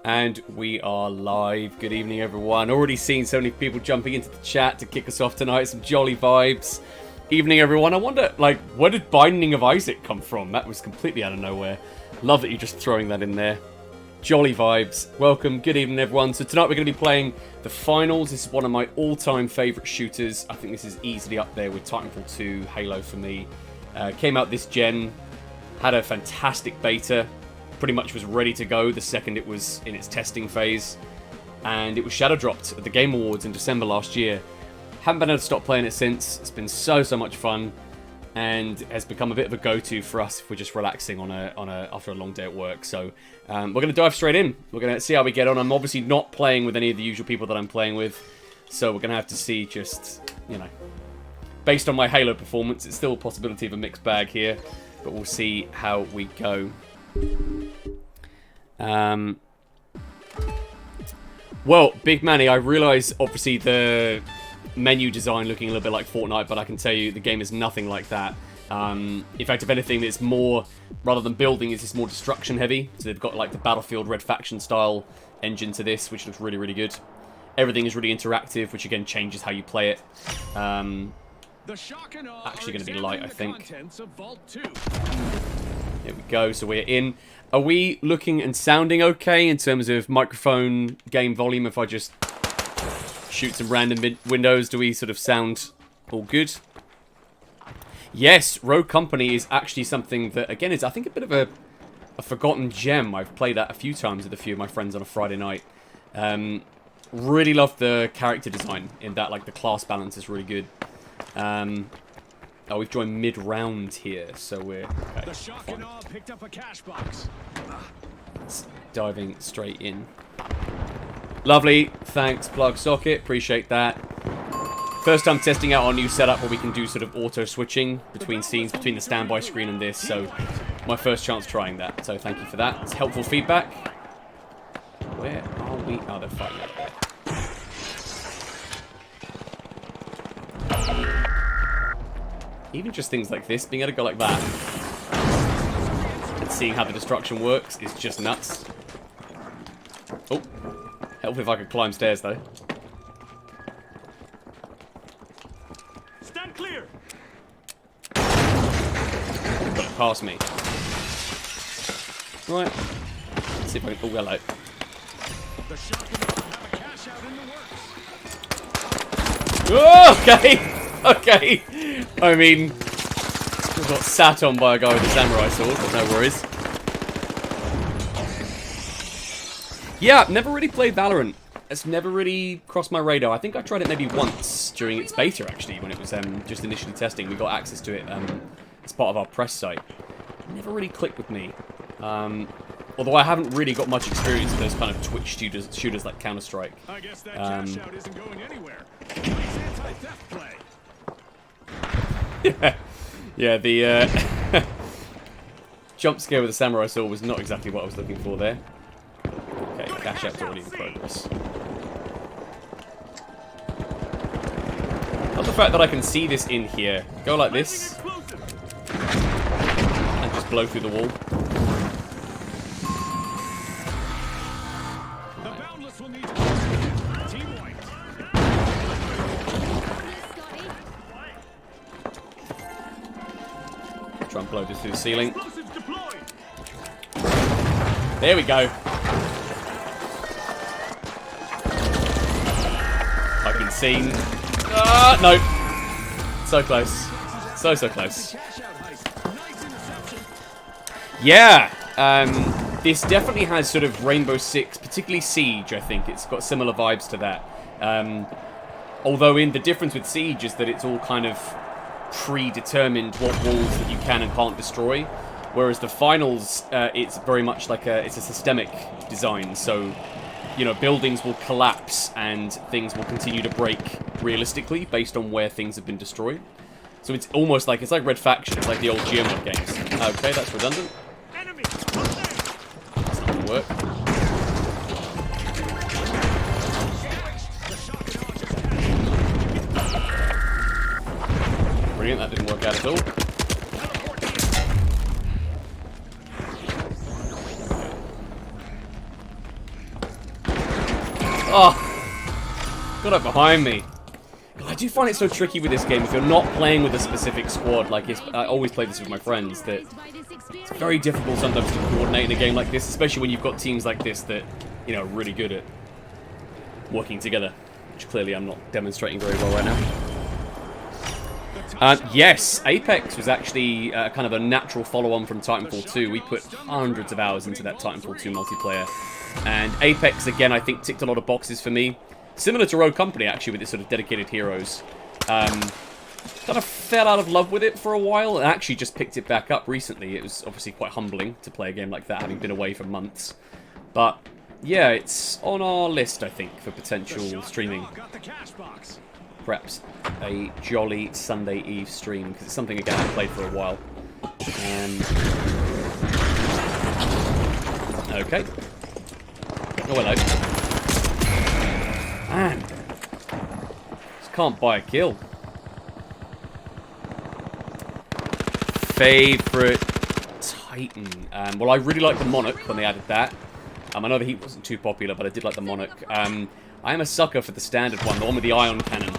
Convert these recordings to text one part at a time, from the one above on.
And we are live. Good evening, everyone. Already seen so many people jumping into the chat to kick us off tonight. Some jolly vibes. Evening, everyone. I wonder, like, where did Binding of Isaac come from? That was completely out of nowhere. Love that you're just throwing that in there. Jolly vibes. Welcome. Good evening, everyone. So tonight we're going to be playing the finals. This is one of my all-time favourite shooters. I think this is easily up there with Titanfall 2, Halo for me. Came out this gen. Had a fantastic beta. Pretty much was ready to go the second it was in its testing phase, and it was shadow dropped at the Game Awards in December last year. Haven't been able to stop playing it since. It's been so much fun, and has become a bit of a go-to for us if we're just relaxing after a long day at work. So we're going to dive straight in. We're going to see how we get on. I'm obviously not playing with any of the usual people that I'm playing with, so we're going to have to see just, you know, based on my Halo performance, it's still a possibility of a mixed bag here, but we'll see how we go. Well, Big Manny, I realise obviously the menu design looking a little bit like Fortnite, but I can tell you the game is nothing like that. In fact, if anything, it's more, rather than building, it's just more destruction heavy. So they've got like the Battlefield Red Faction style engine to this, which looks really good. Everything is really interactive, which again changes how you play it. Actually going to be light, I think. Here we go, so we're in. Are we looking and sounding okay in terms of microphone gain volume? If I just shoot some random windows, do we sort of sound all good? Yes, Rogue Company is actually something that, again, is I think a bit of a forgotten gem. I've played that a few times with a few of my friends on a Friday night. Really love the character design in that, like the class balance is really good. Oh, we've joined mid-round here, so we're okay. The shock and awe picked up a cash box. Diving straight in. Lovely, thanks, Plug Socket. Appreciate that. First time testing out our new setup where we can do sort of auto switching between scenes, between the standby screen and this. So my first chance trying that. So thank you for that. It's helpful feedback. Where are we? Oh, they're fighting up there. Even just things like this, being able to go like that, and seeing how the destruction works is just nuts. Oh, helpful if I could climb stairs though. Stand clear. Got it past me. Right. Let's see if I can. Oh, hello. Oh, okay. Okay. I mean, we got sat on by a guy with a samurai sword, but no worries. Yeah, never really played Valorant. It's never really crossed my radar. I think I tried it maybe once during its beta, actually, when it was just initially testing. We got access to it as part of our press site. Never really clicked with me. Although I haven't really got much experience with those kind of Twitch shooters like Counter-Strike. I guess that Cashout isn't going anywhere. Anti-theft play. Yeah, the jump scare with the samurai sword was not exactly what I was looking for there. Okay, Cashout's already in progress. Not the fact that I can see this in here. Go like this. And just blow through the wall. Try and blow this through the ceiling. There we go. scene. Ah, no. So close. So close. Yeah. This definitely has sort of Rainbow Six, particularly Siege, I think. It's got similar vibes to that. Although the difference with Siege is that it's all kind of predetermined what walls that you can and can't destroy. Whereas the finals, it's very much like it's a systemic design. So, you know, buildings will collapse and things will continue to break realistically based on where things have been destroyed. So it's almost like, it's like Red Faction. It's like the old GMod games. Okay, that's redundant. That's not going to work. Brilliant, that didn't work out at all. Oh! Got up behind me. I do find it so tricky with this game if you're not playing with a specific squad. Like, I always play this with my friends, that it's very difficult sometimes to coordinate in a game like this, especially when you've got teams like this that, you know, are really good at working together, which clearly I'm not demonstrating very well right now. Yes, Apex was actually kind of a natural follow-on from Titanfall 2. We put hundreds of hours into that Titanfall 2 multiplayer. And Apex, again, I think ticked a lot of boxes for me. Similar to Rogue Company, actually, with its sort of dedicated heroes. Kind of fell out of love with it for a while, and actually just picked it back up recently. It was obviously quite humbling to play a game like that, having been away for months. But, yeah, it's on our list, I think, for potential streaming. Perhaps a jolly Sunday Eve stream, because it's something, again, I've played for a while. Okay. Oh, hello. Man. Just can't buy a kill. Favorite Titan. Well, I really like the Monarch when they added that. I know the Heat wasn't too popular, but I did like the Monarch. I am a sucker for the standard one, the one with the ion cannon.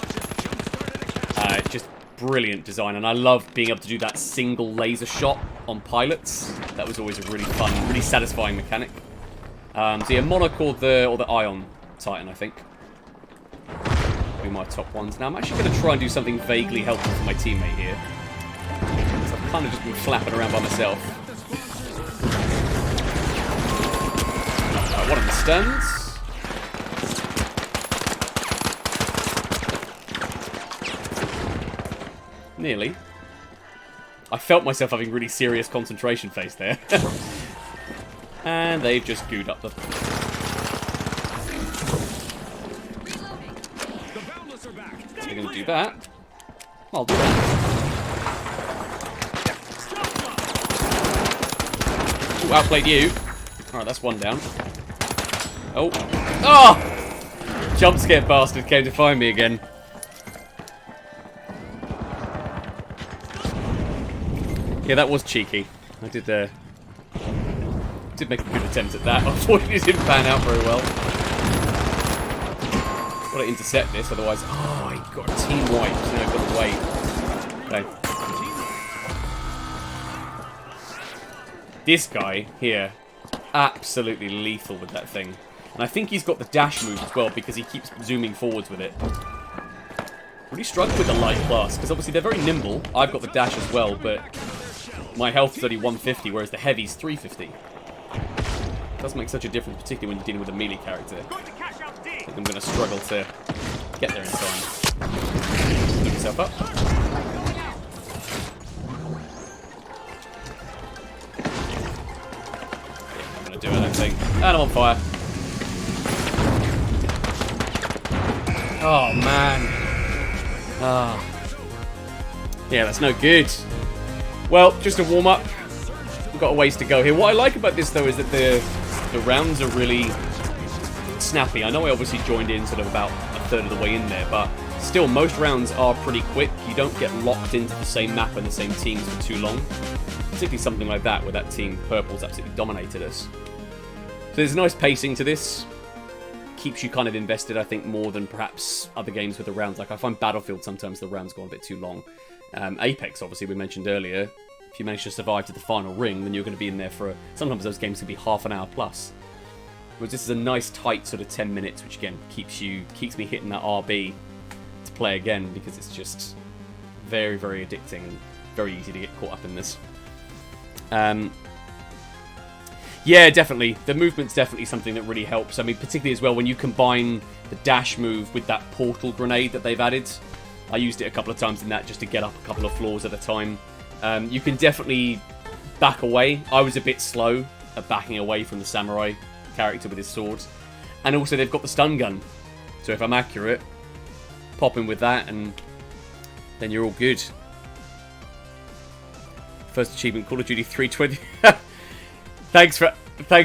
Just brilliant design, and I love being able to do that single laser shot on pilots. That was always a really fun, really satisfying mechanic. So yeah, Monarch or the Ion Titan, I think. Be my top ones. Now I'm actually going to try and do something vaguely helpful for my teammate here. So I've kind of just been flapping around by myself. One of the stuns. Nearly. I felt myself having really serious concentration phase there. And they've just gooed up the... They're going to do that. I'll do that. Ooh, outplayed you. Alright, that's one down. Oh. Oh! Jump scare bastard came to find me again. Yeah, that was cheeky. I did make a good attempt at that. Unfortunately, it didn't pan out very well. Got to intercept this, otherwise... Oh, he got a team wipe. Now I've got to wait. Okay. This guy here, absolutely lethal with that thing. And I think he's got the dash move as well, because he keeps zooming forwards with it. Really struggle with the light class, because obviously they're very nimble. I've got the dash as well, but my health is only 150, whereas the heavy's 350. It does make such a difference, particularly when you're dealing with a melee character. I think I'm going to struggle to get there in time. Look yourself up. Yeah, I'm going to do it, I don't think. And I'm on fire. Oh, man. Ah. Yeah, that's no good. Well, just a warm-up. We've got a ways to go here. What I like about this, though, is that the rounds are really snappy. I know I obviously joined in sort of about a third of the way in there, but still, most rounds are pretty quick. You don't get locked into the same map and the same teams for too long. Particularly something like that, where that team Purple's absolutely dominated us. So there's a nice pacing to this. Keeps you kind of invested, I think, more than perhaps other games with the rounds. Like, I find Battlefield, sometimes the rounds go a bit too long. Apex, obviously, we mentioned earlier. If you manage to survive to the final ring, then you're going to be in there for... Sometimes those games can be half an hour plus. Whereas this is a nice, tight sort of 10 minutes, which, again, keeps me hitting that RB play again because it's just very, very addicting and very easy to get caught up in this. Yeah, definitely. The movement's definitely something that really helps. I mean, particularly as well when you combine the dash move with that portal grenade that they've added. I used it a couple of times in that just to get up a couple of floors at a time. You can definitely back away. I was a bit slow at backing away from the samurai character with his sword. And also they've got the stun gun. So if I'm accurate, pop in with that and then you're all good. First achievement, Call of Duty 320. Thanks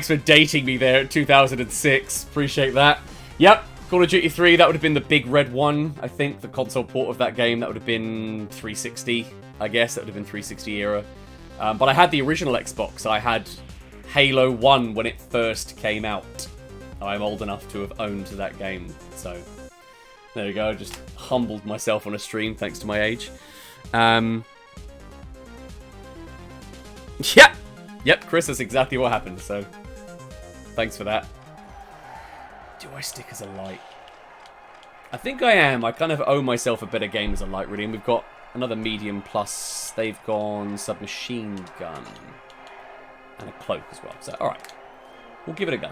for dating me there at 2006. Appreciate that. Yep, Call of Duty 3, that would have been the big red one, I think. The console port of that game, that would have been 360, I guess. That would have been 360 era. But I had the original Xbox. I had Halo 1 when it first came out. I'm old enough to have owned that game. So, there we go. I just humbled myself on a stream thanks to my age. Yeah! Yep, Chris, that's exactly what happened, so thanks for that. Do I stick as a light? I think I am. I kind of owe myself a better game as a light, really. And we've got another medium plus. They've gone submachine gun. And a cloak as well. So, alright. We'll give it a go.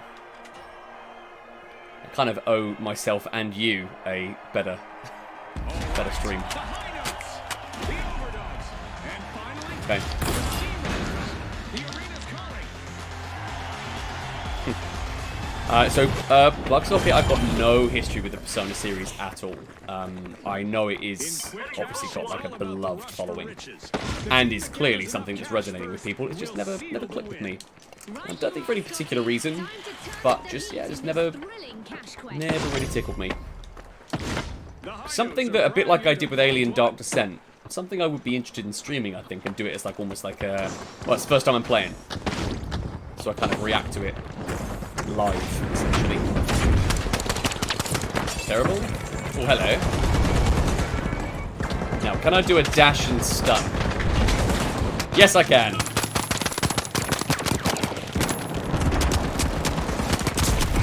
I kind of owe myself and you a better stream. Okay. Plugsocket, I've got no history with the Persona series at all. I know it is obviously got like a beloved following, and is clearly something that's resonating with people. It's just never clicked with me. I don't think for any particular reason, but just never really tickled me. Something that a bit like I did with Alien Dark Descent. Something I would be interested in streaming, I think, and do it as like almost like a... Well, it's the first time I'm playing, so I kind of react to it live, essentially. Terrible. Oh, hello. Now, can I do a dash and stun? Yes, I can.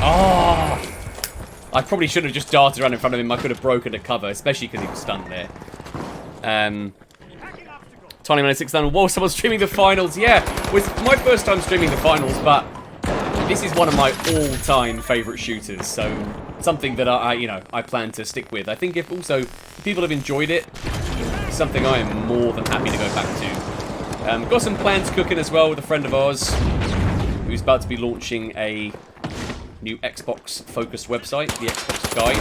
Oh! I probably should have just darted around in front of him. I could have broken a cover, especially because he was stunned there. Tiny Man 6,000. Whoa, someone's streaming the finals. Yeah, it was my first time streaming the finals, but this is one of my all-time favourite shooters. So something that I plan to stick with. I think if people have enjoyed it, it's something I am more than happy to go back to. Got some plans cooking as well with a friend of ours who's about to be launching a new Xbox-focused website, the Xbox Guide.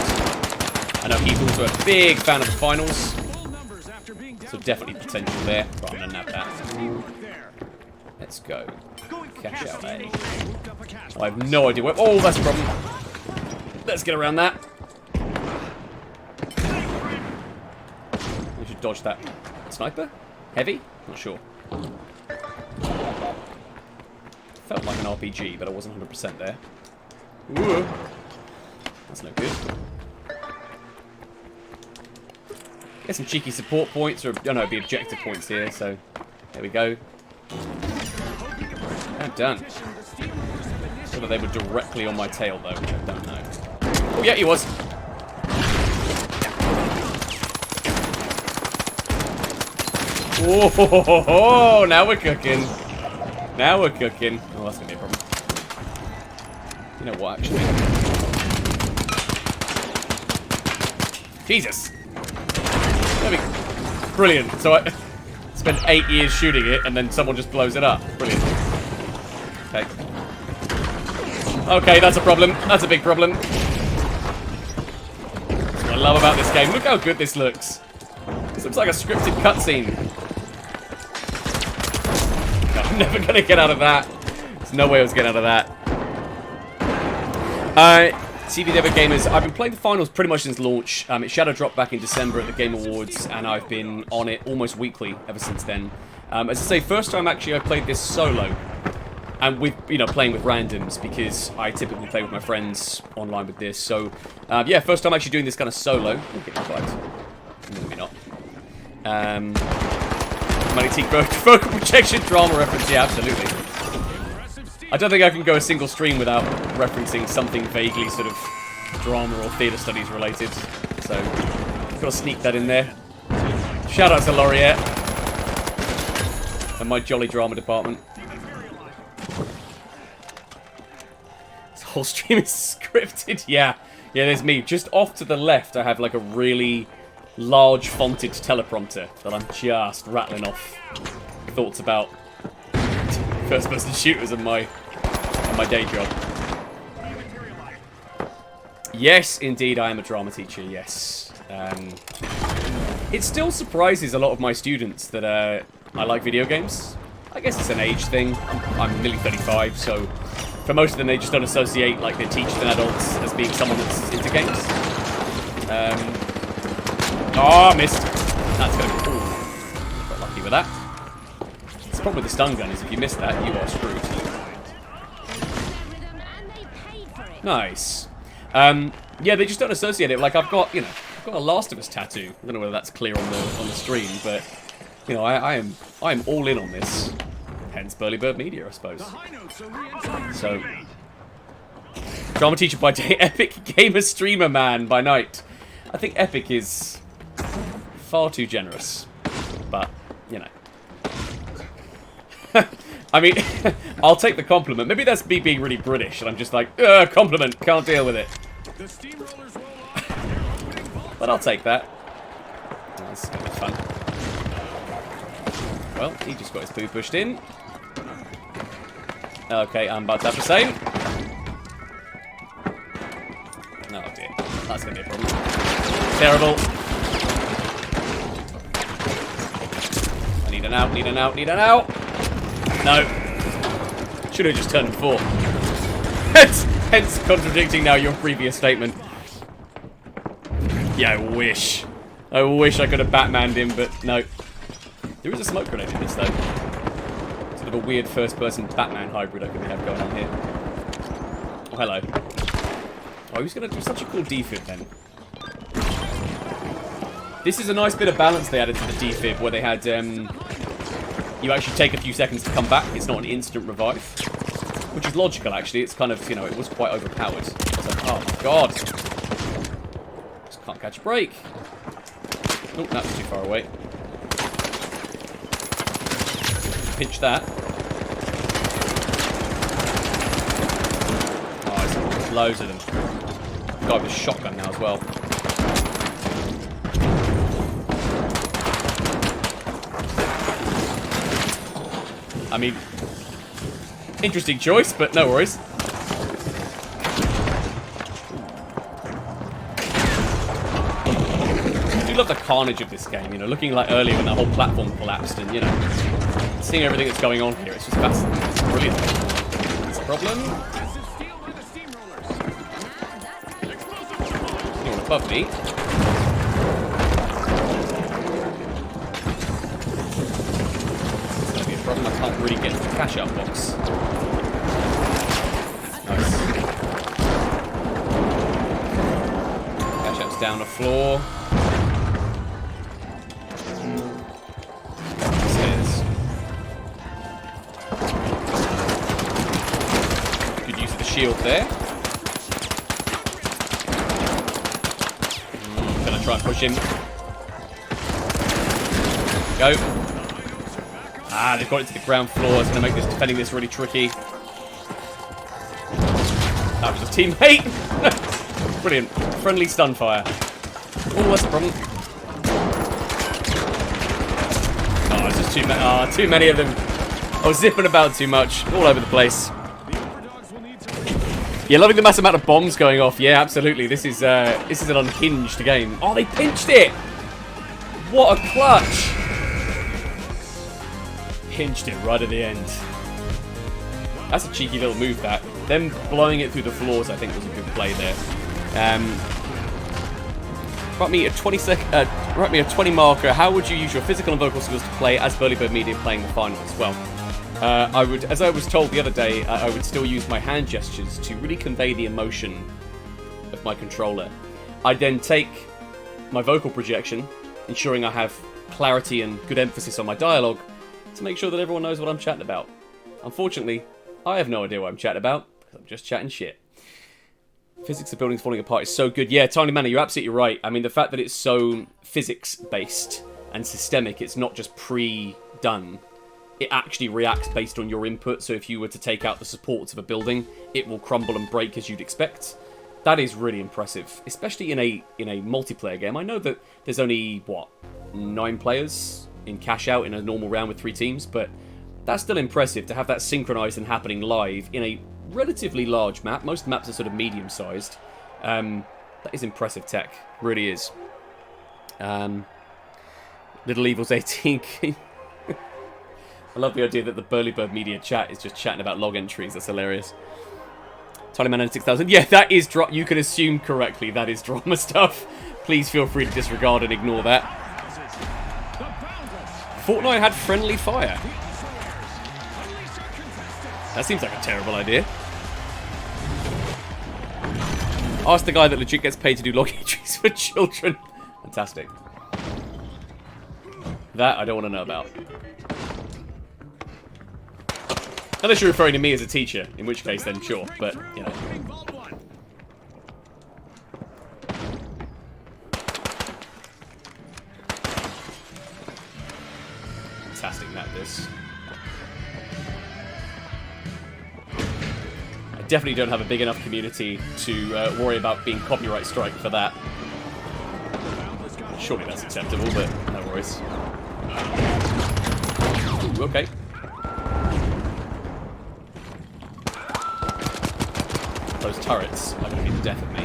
I know he's also a big fan of the finals. So definitely potential there. Right, I'm going to nab that. Let's go. Cashout A. I have no idea where... Oh, that's a problem. Let's get around that. We should dodge that. Sniper? Heavy? Not sure. Felt like an RPG, but I wasn't 100% there. Ooh. That's no good. Get some cheeky support points, or oh no, it'd be objective points here, so there we go. I'm done. Whether they were directly on my tail though, which I don't know. Oh yeah, he was. Whoa, now we're cooking. Now we're cooking. Oh, that's gonna be a problem. You know what, actually? Jesus! There we go. Brilliant. So I spent 8 years shooting it, and then someone just blows it up. Brilliant. Okay. Okay, that's a problem. That's a big problem. That's what I love about this game. Look how good this looks. This looks like a scripted cutscene. I'm never going to get out of that. There's no way I was getting out of that. TV Dev Gamers, I've been playing the finals pretty much since launch. It shadow dropped back in December at the Game Awards, and I've been on it almost weekly ever since then. As I say, first time actually I played this solo, and with playing with randoms, because I typically play with my friends online with this. So yeah, first time actually doing this kind of solo. Okay, maybe not. Magnetic vocal projection drama reference, yeah, absolutely. I don't think I can go a single stream without referencing something vaguely sort of drama or theatre studies related. So, Gotta sneak that in there. Shout out to Laureate and my jolly drama department. This whole stream is scripted. Yeah, there's me. Just off to the left, I have like a really large fonted teleprompter that I'm just rattling off thoughts about first-person shooters and my day job. Yes, indeed, I am a drama teacher. Yes. It still surprises a lot of my students that I like video games. I guess it's an age thing. I'm nearly 35, so for most of them, they just don't associate like their teachers and adults as being someone that's into games. Oh, missed. That's gonna be cool. Got lucky with that. The problem with the stun gun is if you miss that, you are screwed. Nice. Yeah, they just don't associate it. Like I've got a Last of Us tattoo. I don't know whether that's clear on the stream, but you know, I am all in on this. Hence Burly Bird Media, I suppose. So, drama teacher by day, epic gamer streamer man by night. I think epic is far too generous, but you know. I mean, I'll take the compliment. Maybe that's me being really British, and I'm just like, compliment, can't deal with it. But I'll take that. That's gonna be fun. Well, he just got his poo pushed in. Okay, I'm about to have the same. Oh dear, that's gonna be a problem. Terrible. I need an out, need an out, need an out. No. Should have just turned him 4. Hence contradicting now your previous statement. Yeah, I wish. I wish I could have Batmaned him, but no. There is a smoke grenade in this, though. Sort of a weird first-person Batman hybrid I could have going on here. Oh, hello. Oh, he's going to do such a cool defib, then. This is a nice bit of balance they added to the defib, where they had, you actually take a few seconds to come back. It's not an instant revive. Which is logical, actually. It's kind of, you know, it was quite overpowered. It's like, oh, my God. Just can't catch a break. Oh, that was too far away. Pinch that. Oh, there's loads of them. Guy with a shotgun now as well. I mean, interesting choice, but no worries. I do love the carnage of this game, you know, looking like earlier when the whole platform collapsed and, you know, seeing everything that's going on here, it's just fascinating. It's brilliant. That's a problem. Anyone above me? I can't really get to the Cashout box. Nice. Cashout's down the floor. Stairs. Good use of the shield there. Gonna try and push him. Go. Ah, they've got it to the ground floor. It's going to make defending this really tricky. That was a teammate. Brilliant. Friendly stun fire. Oh, that's a problem. Oh, it's just too many of them. I was zipping about too much. All over the place. Yeah, loving the massive amount of bombs going off. Yeah, absolutely. This is an unhinged game. Oh, they pinched it. What a clutch. Pinched it right at the end. That's a cheeky little move, that. Them blowing it through the floors, I think, was a good play there. Write me a 20 marker. How would you use your physical and vocal skills to play as Burly Bird Media playing the finals? Well, I would, as I was told the other day, I would still use my hand gestures to really convey the emotion of my controller. I'd then take my vocal projection, ensuring I have clarity and good emphasis on my dialogue, to make sure that everyone knows what I'm chatting about. Unfortunately, I have no idea what I'm chatting about, because I'm just chatting shit. Physics of buildings falling apart is so good. Yeah, Tiny Manor, you're absolutely right. I mean, the fact that it's so physics-based and systemic, it's not just pre-done. It actually reacts based on your input, so if you were to take out the supports of a building, it will crumble and break as you'd expect. That is really impressive, especially in a multiplayer game. I know that there's only, what, 9 players in Cashout in a normal round with 3 teams, but that's still impressive to have that synchronized and happening live in a relatively large map. Most maps are sort of medium-sized. That is impressive tech, really is. Little Evil's 18. I love the idea that the Burly Bird Media chat is just chatting about log entries. That's hilarious. Tiny Man 6000. Yeah, that is you can assume correctly that is drama stuff. Please feel free to disregard and ignore that. Fortnite had friendly fire. That seems like a terrible idea. Ask the guy that legit gets paid to do log entries for children. Fantastic. That I don't want to know about. Unless you're referring to me as a teacher, in which case then sure, but, you know. Fantastic map, this. I definitely don't have a big enough community to worry about being copyright strike for that. Surely that's acceptable, but no worries. Ooh, okay. Those turrets are going to be the death of me.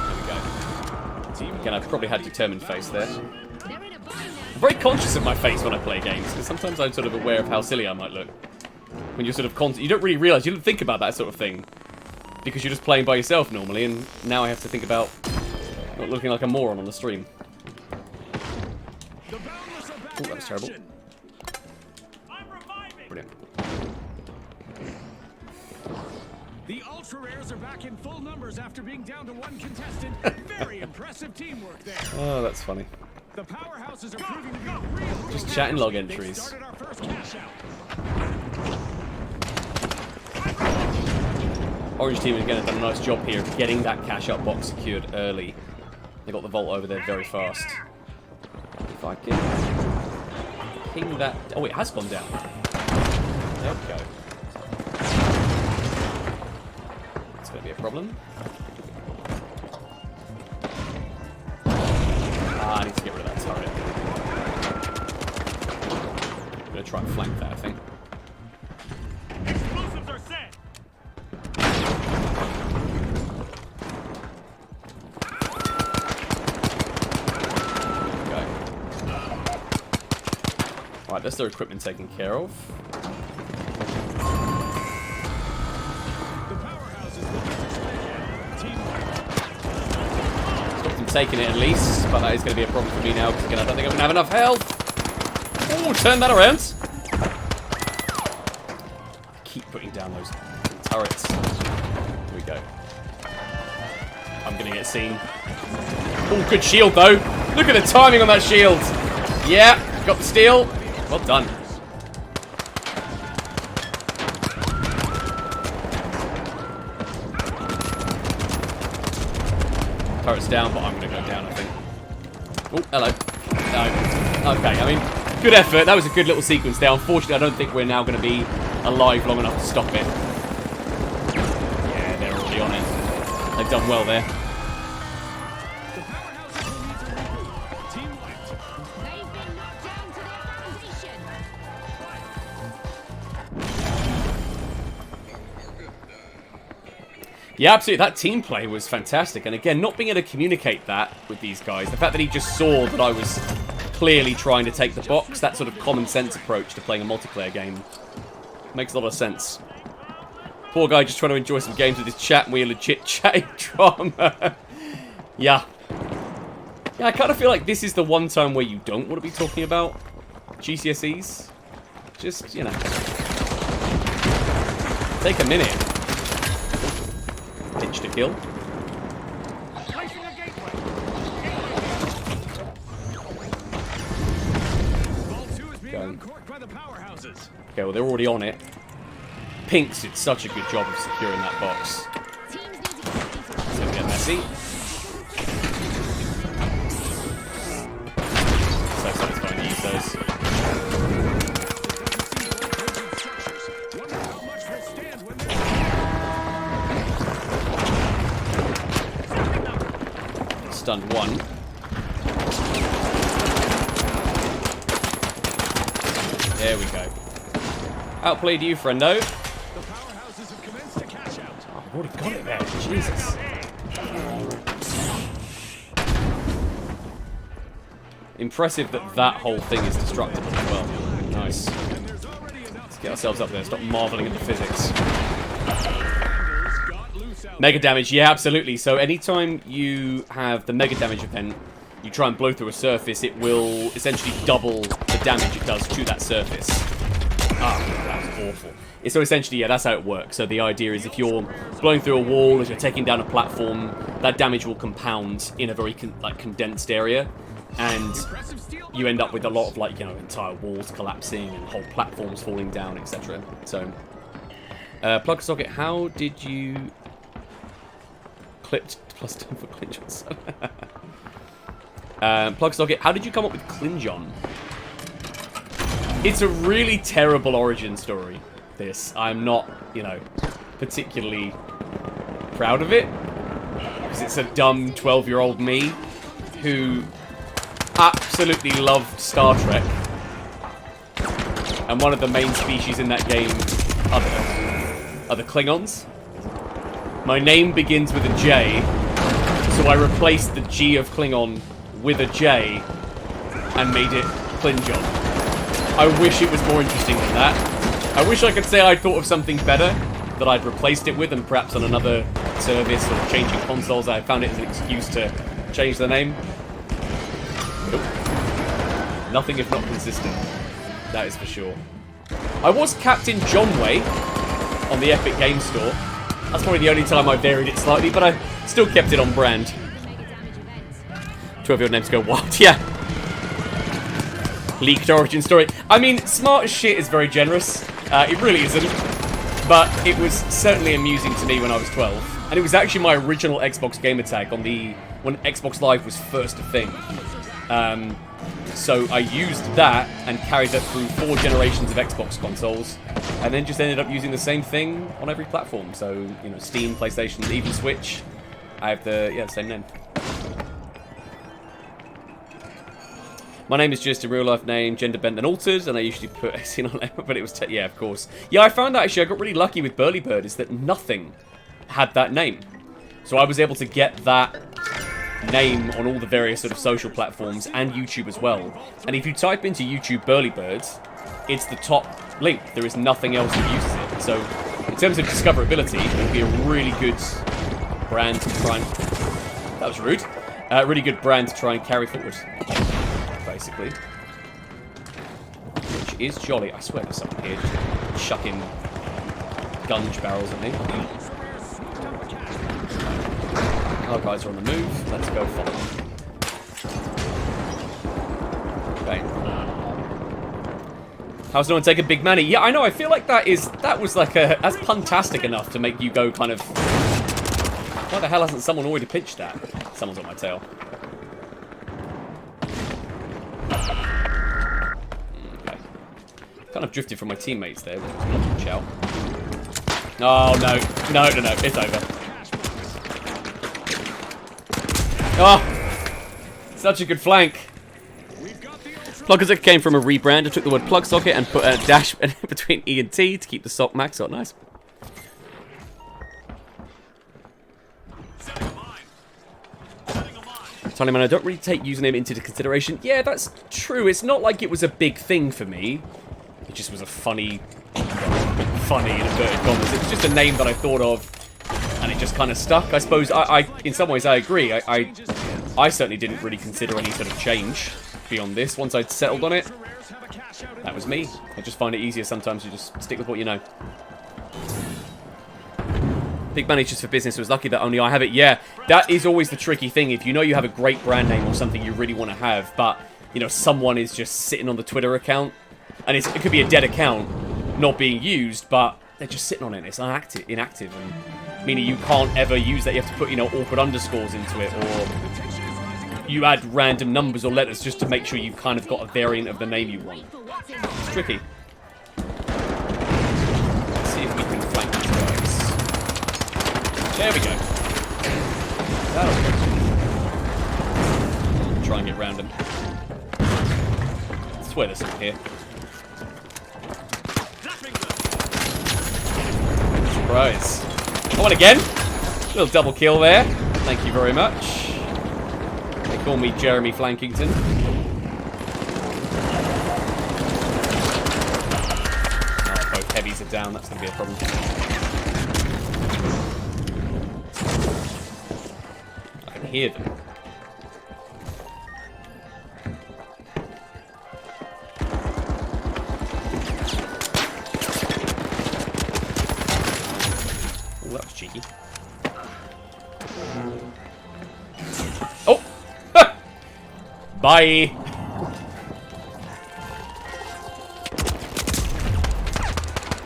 There we go. Again, I've probably had determined face there. I'm very conscious of my face when I play games, because sometimes I'm sort of aware of how silly I might look. When you're sort of you don't really realise, you don't think about that sort of thing, because you're just playing by yourself normally, and now I have to think about not looking like a moron on the stream. Oh, that was terrible. Brilliant. The ultra rares are back in full numbers after being down to 1 contestant. Very impressive teamwork there. Oh, that's funny. The powerhouses are proving to be real. Just chatting log entries. Started our first cash out. Orange team again have done a nice job here of getting that cash-out box secured early. They got the vault over there very fast. If I can ping that... Oh, it has gone down. There we go. It's going to be a problem. I need to get rid of that turret. I'm going to try and flank that, I think. Explosives are set. Right, that's their equipment taken care of. Stop them taking it at least, but that is going to be a problem for me now because again I don't think I'm going to have enough health. Oh, turn that around. I keep putting down those turrets. Here we go. I'm going to get seen. Oh, good shield though. Look at the timing on that shield. Yeah, got the steal. Well done. Turret's down, but I'm going to go down, I think. Oh, hello. No. Okay, I mean, good effort. That was a good little sequence there. Unfortunately, I don't think we're now going to be alive long enough to stop it. Yeah, they're already on it. They've done well there. Yeah, absolutely. That team play was fantastic. And again, not being able to communicate that with these guys, the fact that he just saw that I was clearly trying to take the box, that sort of common sense approach to playing a multiplayer game, makes a lot of sense. Poor guy just trying to enjoy some games with his chat and we're legit chatting drama. Yeah. Yeah, I kind of feel like this is the one time where you don't want to be talking about GCSEs. Just, you know. Take a minute. Pitch to kill. Okay, well they're already on it. Pinks did such a good job of securing that box. It's gonna get messy. So satisfying to use those. Stunned one. There we go. Outplayed you, friendo. The powerhouses have commenced a cash out. Oh, I've already got it there. Jesus. Impressive that that whole thing is destructible as well. Nice. Let's get ourselves up there. Stop marveling at the physics. Mega damage, yeah, absolutely. So anytime you have the mega damage event, you try and blow through a surface, it will essentially double the damage it does to that surface. Ah, that was awful. So essentially, yeah, that's how it works. So the idea is if you're blowing through a wall, as you're taking down a platform, that damage will compound in a very condensed area, and you end up with a lot of, like, you know, entire walls collapsing and whole platforms falling down, etc. So, plug socket, how did you clipped +10 for Clinchons? Plug socket, how did you come up with Klingon? It's a really terrible origin story, this. I'm not, you know, particularly proud of it, because it's a dumb 12-year-old me who absolutely loved Star Trek, and one of the main species in that game are the Klingons. My name begins with a J, so I replaced the G of Klingon with a J and made it Klingon. I wish it was more interesting than that. I wish I could say I'd thought of something better that I'd replaced it with, and perhaps on another service or changing consoles I found it as an excuse to change the name. Nope. Nothing if not consistent. That is for sure. I was Captain Johnway on the Epic Games Store. That's probably the only time I varied it slightly, but I still kept it on brand. 12-year-old names go wild, yeah. Leaked origin story. I mean, smart as shit is very generous. It really isn't. But it was certainly amusing to me when I was 12. And it was actually my original Xbox gamer tag on when Xbox Live was first a thing. So I used that and carried that through 4 generations of Xbox consoles, and then just ended up using the same thing on every platform. So, you know, Steam, PlayStation, even Switch. I have the same name. My name is just a real-life name, gender bent and altered, and I usually put Xen on it, but it was... yeah, of course. Yeah, I found that, actually, I got really lucky with Burly Bird, is that nothing had that name. So I was able to get that name on all the various sort of social platforms, and YouTube as well. And if you type into YouTube Burly Birds, it's the top link. There is nothing else that uses it. So, in terms of discoverability, it would be a really good brand to try and... that was rude. Really good brand to try and carry forward, basically. Which is jolly. I swear there's someone here just chucking gunge barrels at me. Our guys are on the move. Let's go follow them. Okay. How's no one taking Big Manny? Yeah, I know. I feel like that was like that's puntastic enough to make you go kind of... why the hell hasn't someone already pitched that? Someone's on my tail. Okay. Kind of drifted from my teammates there, which was not much out. Oh, no. No. It's over. Oh! Such a good flank. Plug socket came from a rebrand. I took the word plug socket and put a dash between E and T to keep the sock max out. Nice. Tiny man, I don't really take username into consideration. Yeah, that's true. It's not like it was a big thing for me. It just was a funny in inverted commas. It's just a name that I thought of, and it just kind of stuck. I suppose I in some ways I agree. I certainly didn't really consider any sort of change beyond this. Once I'd settled on it, that was me. I just find it easier sometimes to just stick with what you know. Big Money just for business. I was lucky that only I have it. Yeah, that is always the tricky thing. If you know you have a great brand name or something you really want to have, but, you know, someone is just sitting on the Twitter account, and it could be a dead account, not being used, but they're just sitting on it. It's inactive, and meaning you can't ever use that. You have to put, you know, awkward underscores into it, or you add random numbers or letters just to make sure you've kind of got a variant of the name you want. It's tricky. Let's see if we can flank these guys. There we go. That'll work. Try and get round them. I swear there's something here. Surprise. Oh, and again. Little double kill there. Thank you very much. They call me Jeremy Flankington. Oh, both heavies are down. That's going to be a problem. I can hear them. Oh, that was cheeky. Oh! Bye!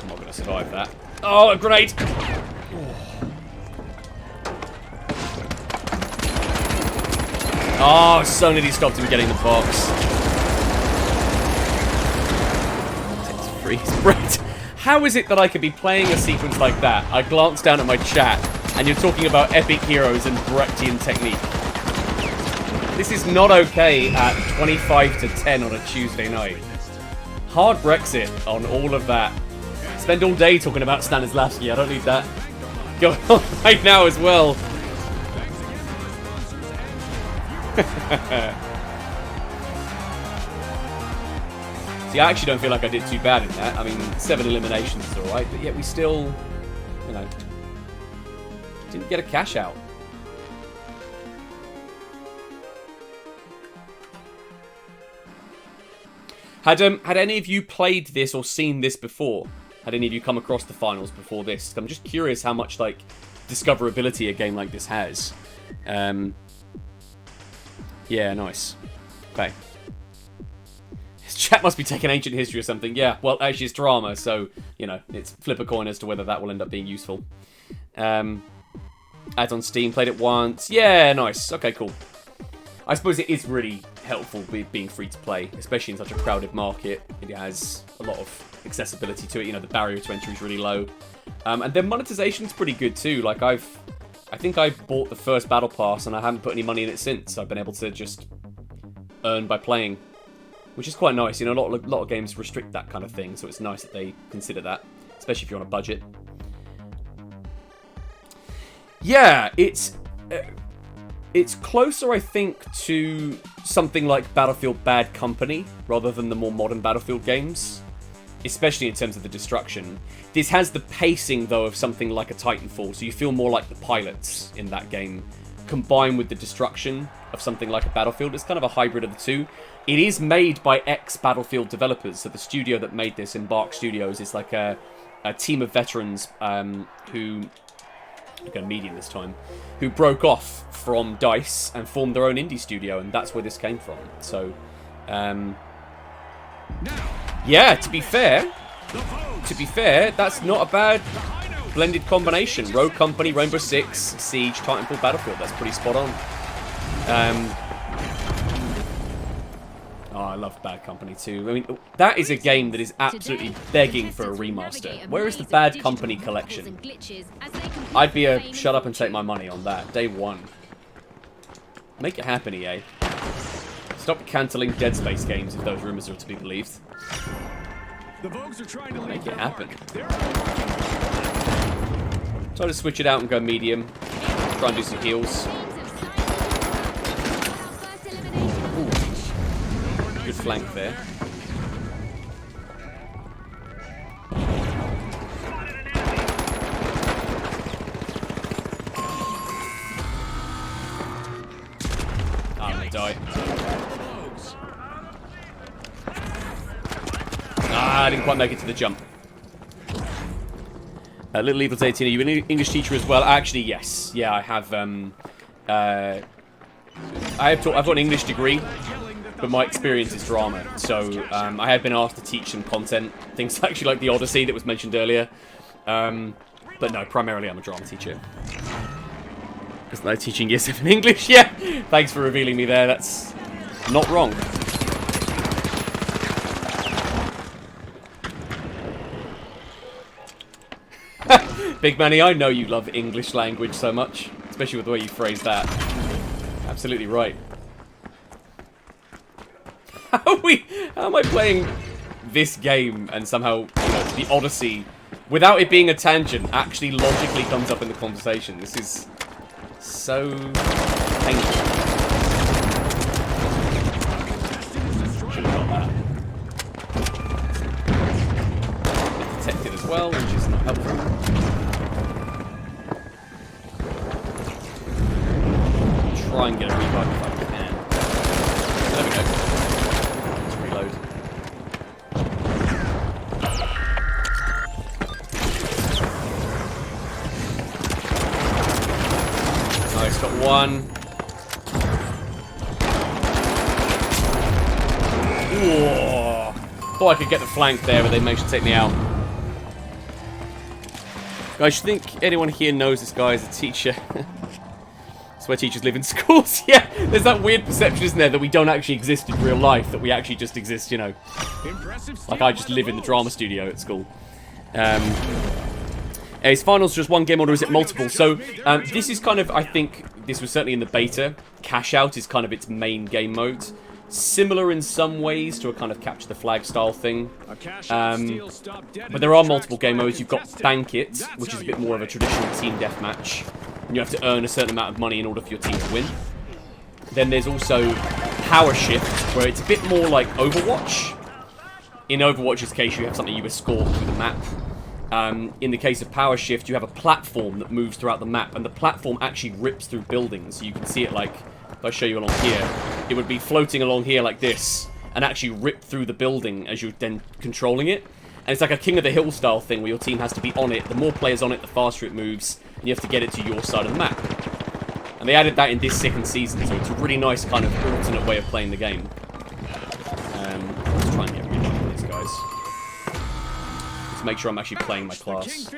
I'm not going to survive that. Oh, a grenade! Oh, so nearly stopped him getting the box. It's freeze bread. How is it that I could be playing a sequence like that? I glance down at my chat, and you're talking about epic heroes and Brechtian technique. This is not okay at 25 to 10 on a Tuesday night. Hard Brexit on all of that. Spend all day talking about Stanislavski. I don't need that going on right now as well. See, I actually don't feel like I did too bad in that. I mean, 7 eliminations is alright, but yet we still, you know, didn't get a cash out. Had any of you played this or seen this before? Had any of you come across the finals before this? I'm just curious how much, like, discoverability a game like this has. Yeah, nice. Okay. His chat must be taking ancient history or something. Yeah, well, actually it's drama, so, you know, it's flip a coin as to whether that will end up being useful. Ads on Steam, played it once. Yeah, nice. Okay, cool. I suppose it is really helpful being free to play, especially in such a crowded market. It has a lot of accessibility to it. You know, the barrier to entry is really low. And then monetization's pretty good too. Like, I think I bought the first battle pass and I haven't put any money in it since. I've been able to just earn by playing, which is quite nice. You know, a lot of games restrict that kind of thing, so it's nice that they consider that, especially if you're on a budget. Yeah, it's closer, I think, to something like Battlefield Bad Company rather than the more modern Battlefield games, especially in terms of the destruction. This has the pacing, though, of something like a Titanfall, so you feel more like the pilots in that game, combined with the destruction of something like a Battlefield. It's kind of a hybrid of the two. It is made by ex-Battlefield developers, so the studio that made this, Embark Studios, is like a team of veterans who... I'm going medium this time, who broke off from DICE and formed their own indie studio, and that's where this came from. So, yeah, to be fair, that's not a bad blended combination. Rogue Company, Rainbow Six, Siege, Titanfall, Battlefield. That's pretty spot on. Oh, I love Bad Company too. I mean, that is a game that is absolutely begging for a remaster. Where is the Bad Company collection? I'd be a shut up and take my money on that. Day one. Make it happen, EA. Stop cancelling Dead Space games if those rumours are to be believed. Make it happen. Try to switch it out and go medium. Try and do some heals. Good flank there. I'm gonna die. I didn't quite make it to the jump. Little Evil's 18. Are you an English teacher as well? Actually, yes. Yeah, I have. I've got an English degree, but my experience is drama. So I have been asked to teach some content, things actually like the Odyssey that was mentioned earlier. But no, primarily I'm a drama teacher. Isn't that teaching Year 7 English? Yeah! Thanks for revealing me there. That's not wrong. Big Manny, I know you love English language so much. Especially with the way you phrase that. Absolutely right. How am I playing this game and somehow, you know, the Odyssey, without it being a tangent, actually logically comes up in the conversation? This is so painful. Should have got that. It's detected as well, which is not helpful. Try and get a revive if I can. There we go. Let's reload. Nice, got one. Whoa. Thought I could get the flank there, but they managed to take me out. Guys, you think anyone here knows this guy is a teacher? That's where teachers live in schools. Yeah, there's that weird perception, isn't there, that we don't actually exist in real life, that we actually just exist, you know. Like I just live in the drama studio at school. Is finals just one game order, or is it multiple? So, this is kind of, I think, this was certainly in the beta. Cashout is kind of its main game mode. Similar in some ways to a kind of capture the flag style thing. But there are multiple game modes. You've got Bank It, which is a bit more of a traditional team deathmatch. And you have to earn a certain amount of money in order for your team to win. Then there's also Power Shift, where it's a bit more like Overwatch. In Overwatch's case, you have something you escort through the map. In the case of Power Shift, you have a platform that moves throughout the map, and the platform actually rips through buildings. So you can see it like, if I show you along here, it would be floating along here like this, and actually rip through the building as you're then controlling it. And it's like a King of the Hill style thing where your team has to be on it. The more players on it, the faster it moves, and you have to get it to your side of the map. And they added that in this second season, so it's a really nice kind of alternate way of playing the game. Let's try and get rid of these guys. Let's make sure I'm actually playing my class.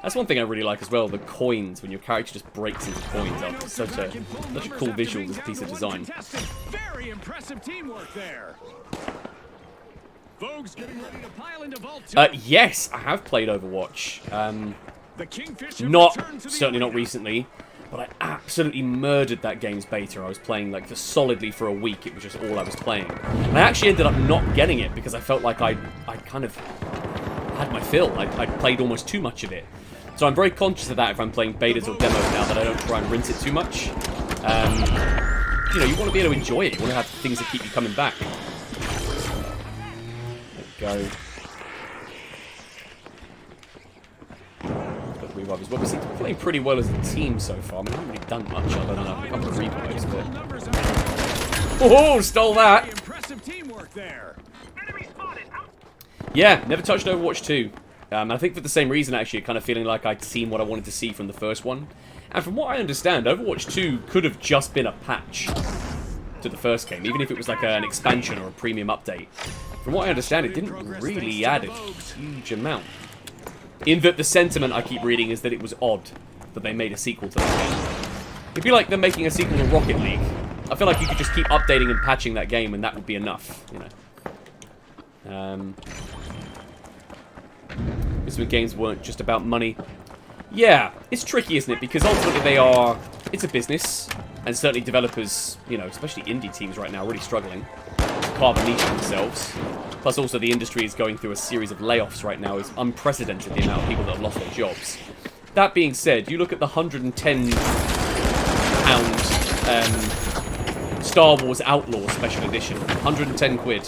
That's one thing I really like as well, the coins, when your character just breaks into coins. It's such a cool visual, this piece of design. Very impressive teamwork there. Vogue's getting ready to pile into Vault 2. Yes, I have played Overwatch. Certainly not recently, but I absolutely murdered that game's beta. I was playing like solidly for a week. It was just all I was playing. And I actually ended up not getting it because I felt like I kind of had my fill. I'd played almost too much of it. So I'm very conscious of that if I'm playing betas or demos now, that I don't try and rinse it too much. You know, you want to be able to enjoy it. You want to have things that keep you coming back. There we go. Got the revive as well. We seem to be playing pretty well as a team so far. I mean, I haven't really done much other than a couple of revives, but... Oh, stole that! Impressive teamwork there. Yeah, never touched Overwatch 2. I think for the same reason, actually, kind of feeling like I'd seen what I wanted to see from the first one. And from what I understand, Overwatch 2 could have just been a patch to the first game, even if it was like an expansion or a premium update. From what I understand, it didn't really add a huge amount. In that the sentiment I keep reading is that it was odd that they made a sequel to that game. It'd be like them making a sequel to Rocket League. I feel like you could just keep updating and patching that game and that would be enough, you know. This when games weren't just about money. Yeah, it's tricky, isn't it? Because ultimately it's a business. And certainly developers, you know, especially indie teams right now, are really struggling to carve a niche for themselves. Plus also the industry is going through a series of layoffs right now. It's unprecedented the amount of people that have lost their jobs. That being said, you look at the £110 Star Wars Outlaw Special Edition. 110 quid.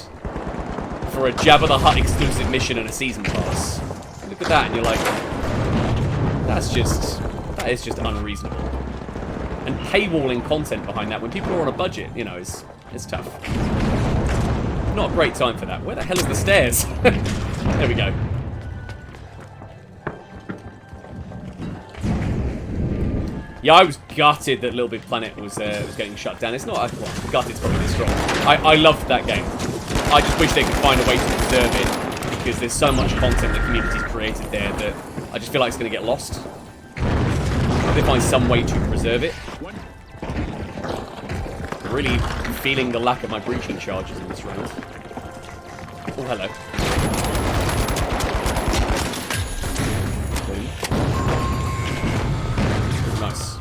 For a Jabba the Hutt exclusive mission and a season pass. Look at that and you're like, that is just unreasonable. And paywalling content behind that when people are on a budget, you know, is tough. Not a great time for that. Where the hell is the stairs? There we go. Yeah, I was gutted that Little Big Planet was getting shut down. It's not, well, gutted's probably strong. I loved that game. I just wish they could find a way to preserve it, because there's so much content the community's created there that I just feel like it's going to get lost. If they find some way to preserve it. I'm really feeling the lack of my breaching charges in this round. Oh, hello. Nice.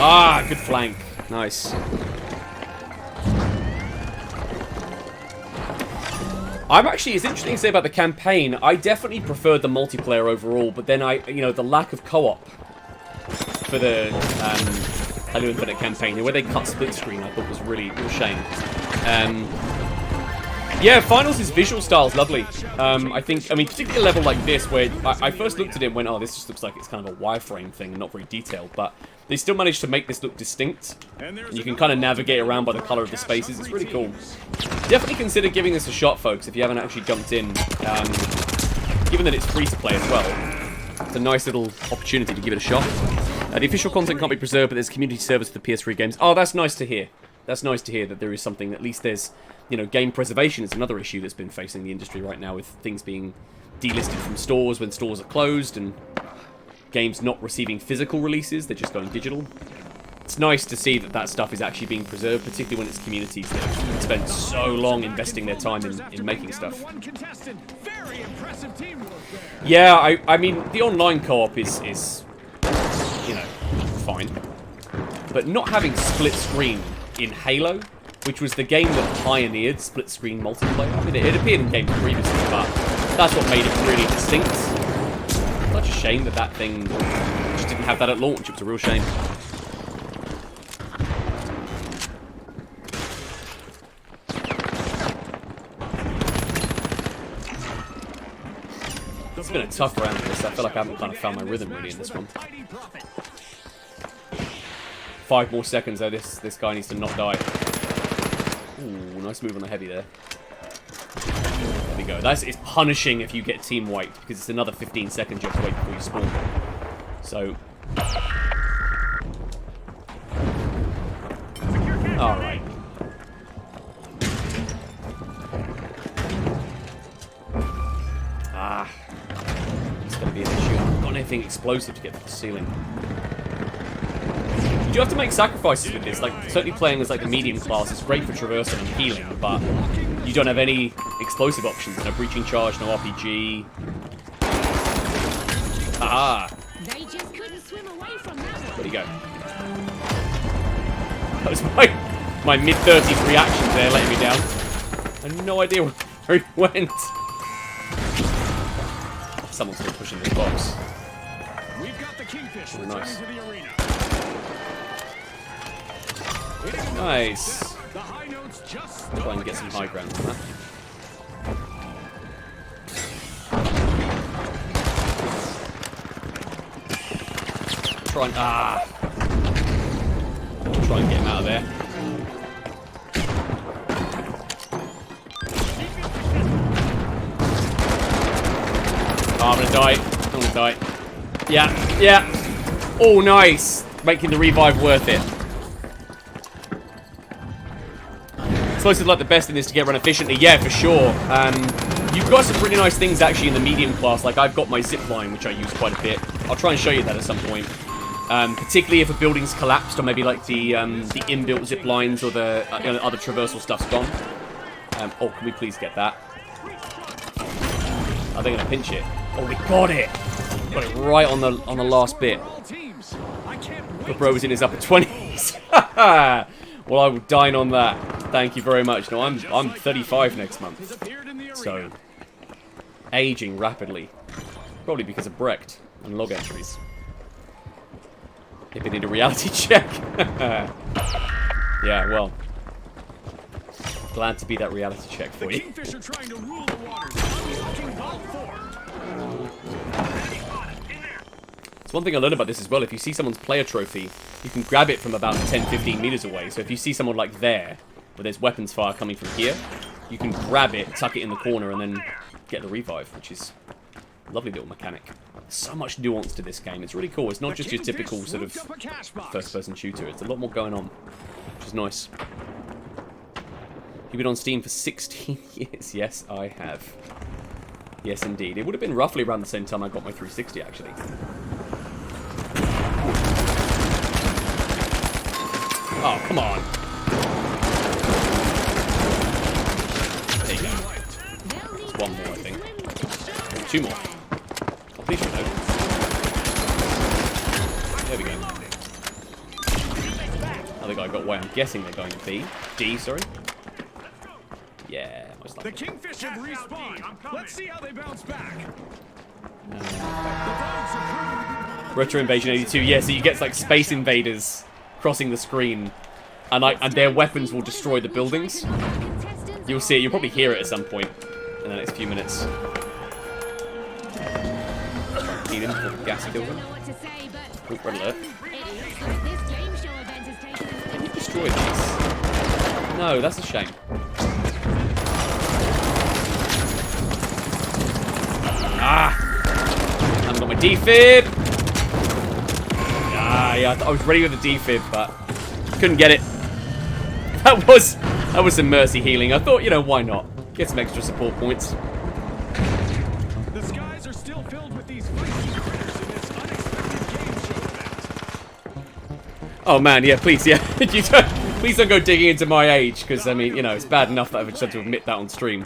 Ah, good flank. Nice. I'm actually, it's interesting to say about the campaign, I definitely preferred the multiplayer overall, but then the lack of co-op for the Halo Infinite campaign, the way they cut split screen, I thought was really a shame. Yeah, Finals' visual style is lovely. Particularly a level like this, where I first looked at it and went, oh, this just looks like it's kind of a wireframe thing, not very detailed, but they still managed to make this look distinct. And you can kind of navigate around by the color of the spaces. It's really cool. Definitely consider giving this a shot, folks, if you haven't actually jumped in. Given that it's free to play as well, it's a nice little opportunity to give it a shot. The official content can't be preserved, but there's community service for the PS3 games. Oh, that's nice to hear. That's nice to hear that there is something, at least there's, game preservation is another issue that's been facing the industry right now, with things being delisted from stores when stores are closed and games not receiving physical releases, they're just going digital. It's nice to see that that stuff is actually being preserved, particularly when it's communities that have spent so long investing their time in making stuff. Yeah, I mean, the online co-op is fine. But not having split screen in Halo, which was the game that pioneered split screen multiplayer. I mean, it appeared in games previously, but that's what made it really distinct. Such a shame that that thing just didn't have that at launch. It was a real shame. It's been a tough round of this. I feel like I haven't kind of found my rhythm really in this one. 5 more seconds though. This guy needs to not die. Ooh, nice move on the heavy there. There we go. It's punishing if you get team wiped, because it's another 15 seconds you have to wait before you spawn. So. Alright. Ah. It's going to be an issue. I haven't got anything explosive to get to the ceiling. You do have to make sacrifices with this. Like, certainly playing as like the medium class is great for traversing and healing, but you don't have any explosive options. No breaching charge, no RPG. Ah. They just couldn't swim away from that one. Where'd he go? That was my mid-30s reaction there, letting me down. I had no idea where he went. Someone's still pushing this box. We've got the Kingfish returning nice. to the arena. Nice. The high notes just Try and get some high ground on that. Try and get him out of there. Oh, I'm gonna die. I'm gonna die. Yeah. Oh, nice. Making the revive worth it. Explosives like the best in this to get run efficiently. Yeah, for sure. You've got some really nice things actually in the medium class. Like I've got my zipline, which I use quite a bit. I'll try and show you that at some point. Particularly if a building's collapsed, or maybe like the inbuilt zip lines, or the other traversal stuff's gone. Oh, can we please get that? Are they gonna pinch it? Oh, we got it! Got it right on the last bit. The bro was in his upper 20s. Well, I will dine on that. Thank you very much. No, I'm 35 next month, so aging rapidly, probably because of Brecht and log entries. If you need a reality check. Yeah, well, glad to be that reality check for you. It's one thing I learned about this as well. If you see someone's player trophy, you can grab it from about 10-15 meters away. So if you see someone like there, where there's weapons fire coming from here, you can grab it, tuck it in the corner, and then get the revive, which is a lovely little mechanic. So much nuance to this game. It's really cool. It's not just your typical sort of first-person shooter. It's a lot more going on, which is nice. You've been on Steam for 16 years. Yes, I have. Yes, indeed. It would have been roughly around the same time I got my 360, actually. Oh, come on. There you go. There's one more, I think. Two more. Please should know. There we go. Other guy got away. I'm guessing they're going B. D, sorry. Yeah, most likely. The Kingfish have respawned. Let's see how they bounce back. Retro Invasion 82. Yeah, so you get like Space Invaders crossing the screen, and their weapons will destroy the buildings. You'll see it. You'll probably hear it at some point in the next few minutes. Eat him before the gas kills him. Oh, red alert. Can you destroy these? No, that's a shame. Ah! I haven't got my defib. Ah, yeah, I was ready with the defib, but couldn't get it. That was some mercy healing. I thought, you know, why not? Get some extra support points. The skies are still filled with these fighting critters in this unexpected game show event. Oh man, yeah, please, yeah. Please don't go digging into my age, because I mean, you know, it's bad enough that I've just had to admit that on stream.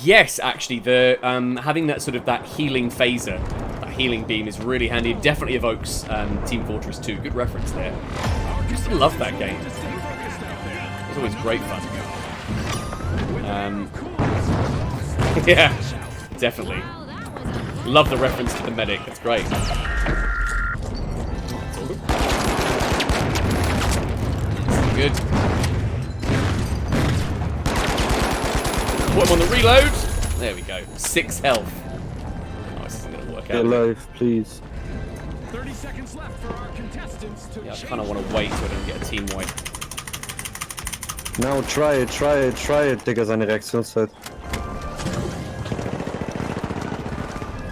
Yes, actually, the having that sort of that healing phaser, that healing beam is really handy. It definitely evokes Team Fortress 2. Good reference there. I still love that game. It's always great fun. Yeah, definitely. Love the reference to the medic. It's great. Good. Put him on the reload. There we go. 6 health. Oh, this isn't going to work out. Get alive, please. 30 seconds left for our contestants to Yeah, I kind of want to wait so I don't get a team wipe. Now try it, Digga, seine Reaktionszeit.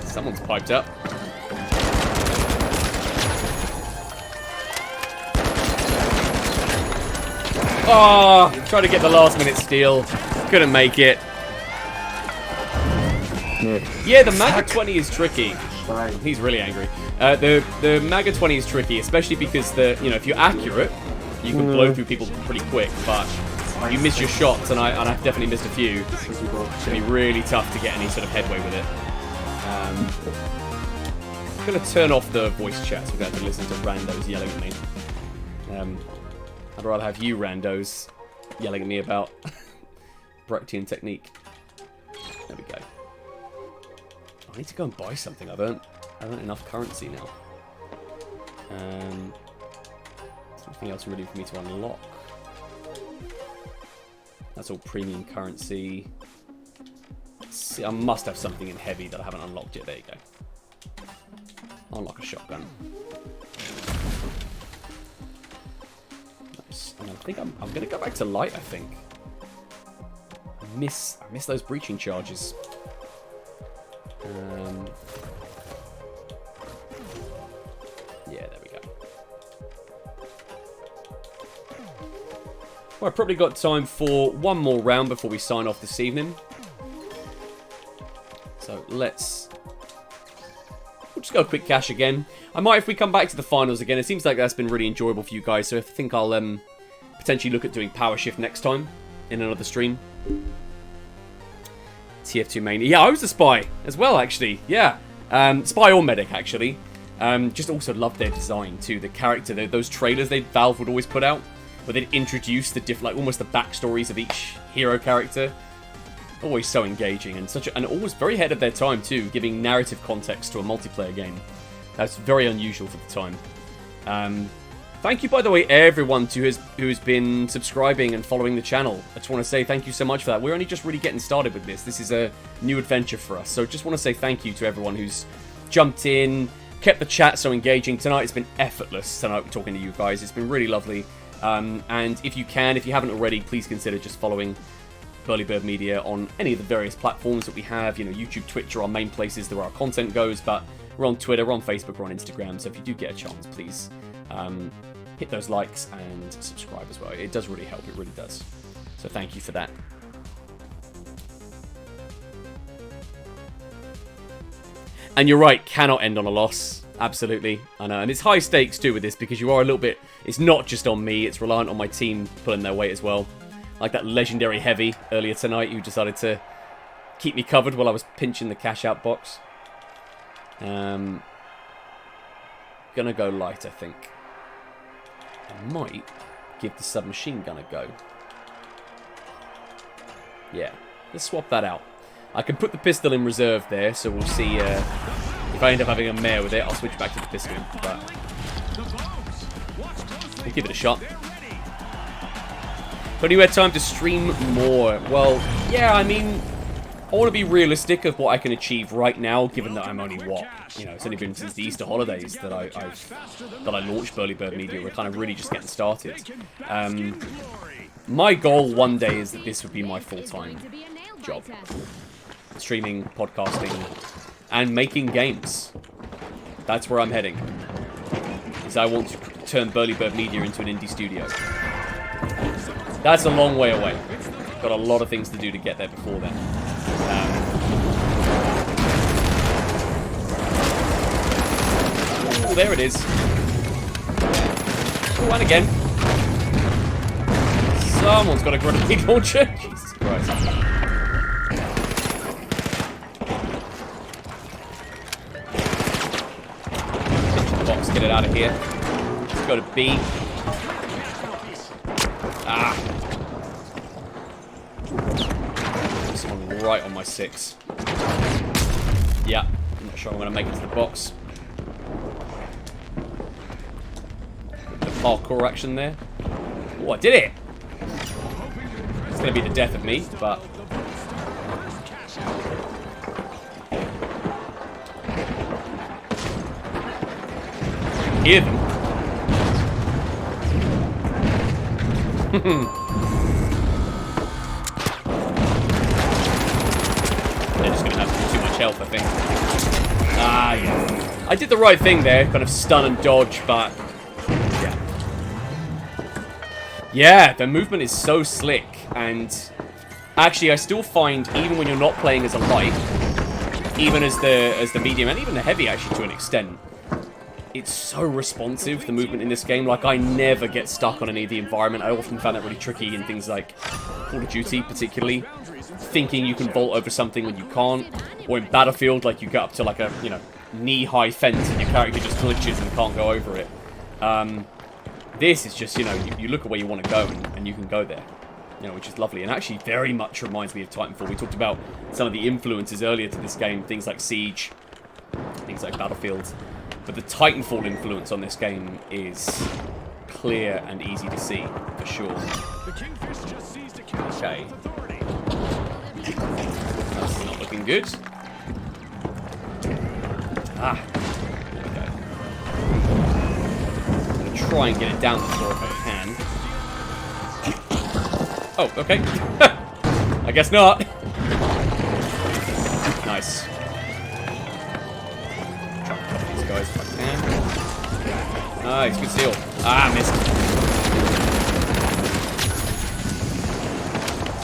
Someone's piped up. Oh, tried to get the last minute steal. Couldn't make it. Yeah, the Maga 20 is tricky. He's really angry. The Maga 20 is tricky, especially because if you're accurate, you can blow through people pretty quick. But you miss your shots, and I've definitely missed a few. It's gonna be really tough to get any sort of headway with it. I'm gonna turn off the voice chat so we don't have to listen to randos yelling at me. I'd rather have you randos yelling at me about Brechtian technique. There we go. I need to go and buy something. I've earned enough currency now. Something else really for me to unlock. That's all premium currency. See, I must have something in heavy that I haven't unlocked yet. There you go. Unlock a shotgun. Nice. And I think I'm going to go back to light. I think. I miss those breaching charges. Yeah, there we go. Well, I've probably got time for one more round before we sign off this evening. So we'll just go quick cash again. I might, if we come back to the finals again. It seems like that's been really enjoyable for you guys. So I think I'll potentially look at doing Power Shift next time in another stream. TF2 main. Yeah, I was a spy as well, actually. Yeah, spy or medic, actually. Just also loved their design too. The character, those trailers Valve would always put out, where they'd introduce the different, like almost the backstories of each hero character. Always so engaging and always very ahead of their time too, giving narrative context to a multiplayer game. That's very unusual for the time. Thank you, by the way, everyone who's been subscribing and following the channel. I just want to say thank you so much for that. We're only just really getting started with this. This is a new adventure for us. So just want to say thank you to everyone who's jumped in, kept the chat so engaging. Tonight it's been effortless, tonight talking to you guys. It's been really lovely. And if you haven't already, please consider just following Burly Bird Media on any of the various platforms that we have. You know, YouTube, Twitch are our main places where our content goes, but we're on Twitter, we're on Facebook, we're on Instagram. So if you do get a chance, please hit those likes and subscribe as well. It does really help. It really does. So thank you for that. And you're right, cannot end on a loss. Absolutely. I know. And it's high stakes too with this because you are a little bit... It's not just on me. It's reliant on my team pulling their weight as well. Like that legendary heavy earlier tonight who decided to keep me covered while I was pinching the cash out box. Gonna go light, I think. I might give the submachine gun a go. Yeah, let's swap that out. I can put the pistol in reserve there, so we'll see if I end up having a mare with it. I'll switch back to the pistol, but we'll give it a shot. But you had time to stream more. Well, yeah, I mean, I want to be realistic of what I can achieve right now, given that I'm only, what, you know, it's only been since the Easter holidays that I launched Burly Bird Media. We're kind of really just getting started. My goal one day is that this would be my full-time job. Streaming, podcasting, and making games. That's where I'm heading. Is I want to turn Burly Bird Media into an indie studio. That's a long way away. Got a lot of things to do to get there before then. Oh, there it is. Oh, and again. Someone's got a grenade launcher. Jesus Christ. Box, get it out of here. Let's go to B. Ah. Someone right on my 6. Yeah, I'm not sure I'm going to make it to the box. The parkour action there. Oh, I did it! It's going to be the death of me, but... Hear them. They're just going to have too much health, I think. Ah, yeah. I did the right thing there, kind of stun and dodge, but... Yeah. Yeah, the movement is so slick, and... Actually, I still find, even when you're not playing as a light, even as the medium, and even the heavy, actually, to an extent, it's so responsive, the movement in this game. Like, I never get stuck on any of the environment. I often found that really tricky in things like Call of Duty, particularly. Thinking you can vault over something when you can't. Or in Battlefield, like, you get up to, like, a, you know, knee-high fence and your character just glitches and can't go over it. This is just, you know, you look at where you want to go and you can go there. You know, which is lovely. And actually very much reminds me of Titanfall. We talked about some of the influences earlier to this game. Things like Siege. Things like Battlefield. But the Titanfall influence on this game is clear and easy to see, for sure. Okay. That's not looking good. Ah. There we go. I'm going to try and get it down the floor if I can. Oh, okay. I guess not. Nice. Guys, if I can. Nice, good steal. Ah, missed.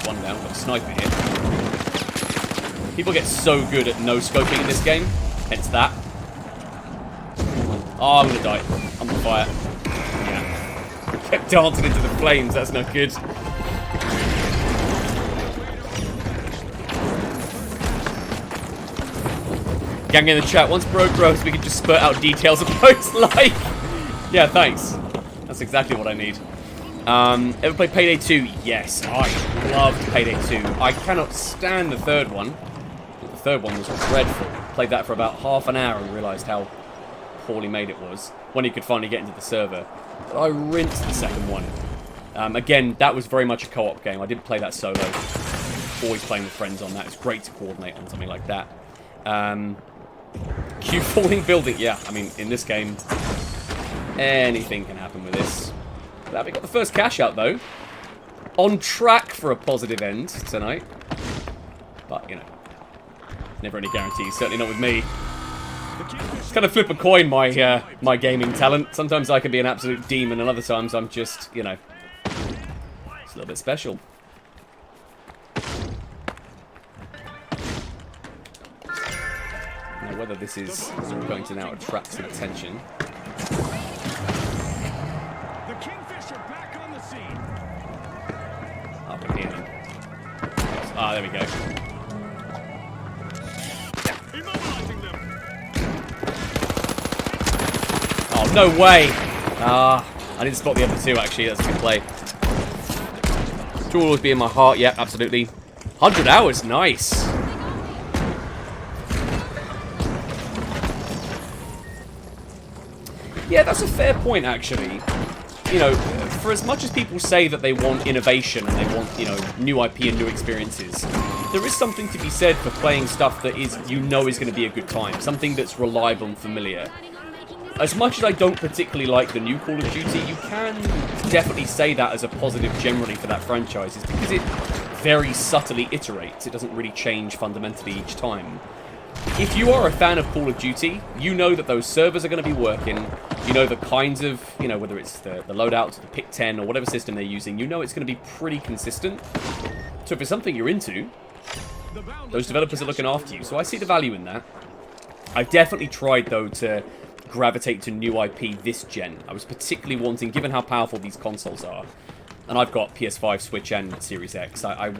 One down, got a sniper here. People get so good at no-scoping in this game, hence that. Oh, I'm gonna die. I'm on fire. Yeah. Kept dancing into the flames, that's no good. Gang in the chat, once Bro grows, we can just spurt out details of post like. Yeah, thanks. That's exactly what I need. Ever played Payday 2? Yes, I loved Payday 2. I cannot stand the third one. The third one was dreadful. Played that for about half an hour and realised how poorly made it was when you could finally get into the server. But I rinsed the second one. Again, that was very much a co-op game. I didn't play that solo. Always playing with friends on that. It's great to coordinate on something like that. Q falling building. Yeah, I mean, in this game, anything can happen with this. But we got the first cash out, though. On track for a positive end tonight. But, you know, never any guarantees. Certainly not with me. It's kind of flip a coin, my my gaming talent. Sometimes I can be an absolute demon, and other times I'm just, you know, it's a little bit special. Now, whether this is going to now attract some attention. The Kingfisher back on the scene. Up in here. Ah, there we go. Immobilizing them. Oh, no way! Ah, I didn't spot the other two, actually. That's a good play. Should always be in my heart. Yeah, absolutely. 100 hours. Nice. Yeah, that's a fair point, actually. You know, for as much as people say that they want innovation and they want, you know, new IP and new experiences, there is something to be said for playing stuff that is, you know, is going to be a good time. Something that's reliable and familiar. As much as I don't particularly like the new Call of Duty, you can definitely say that as a positive generally for that franchise, is because it very subtly iterates. It doesn't really change fundamentally each time. If you are a fan of Call of Duty, you know that those servers are going to be working. You know the kinds of, you know, whether it's the loadouts, the Pick 10, or whatever system they're using, you know it's going to be pretty consistent. So if it's something you're into, those developers are looking after you. So I see the value in that. I've definitely tried, though, to gravitate to new IP this gen. I was particularly wanting, given how powerful these consoles are, and I've got PS5, Switch, and Series X, I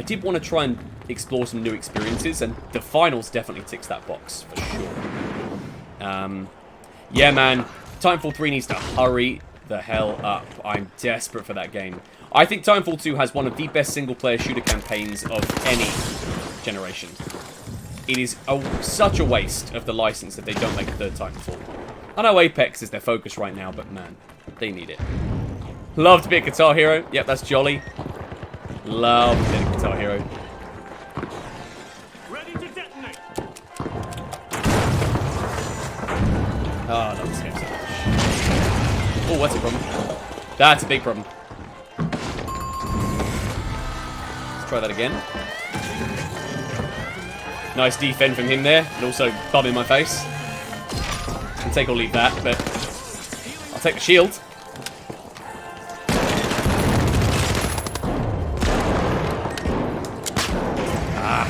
did want to try and explore some new experiences, and the finals definitely ticks that box, for sure. Yeah, man, Titanfall 3 needs to hurry the hell up. I'm desperate for that game. I think Titanfall 2 has one of the best single-player shooter campaigns of any generation. It is such a waste of the license that they don't make a third Titanfall. I know Apex is their focus right now, but man, they need it. Love to be a Guitar Hero. Yep, that's jolly. Love to be a Guitar Hero. Ready to detonate. Oh, I love this game so much. Oh, that's a problem. That's a big problem. Let's try that again. Nice defend from him there, and also bum in my face. Can take or leave that, but I'll take the shield. Ah.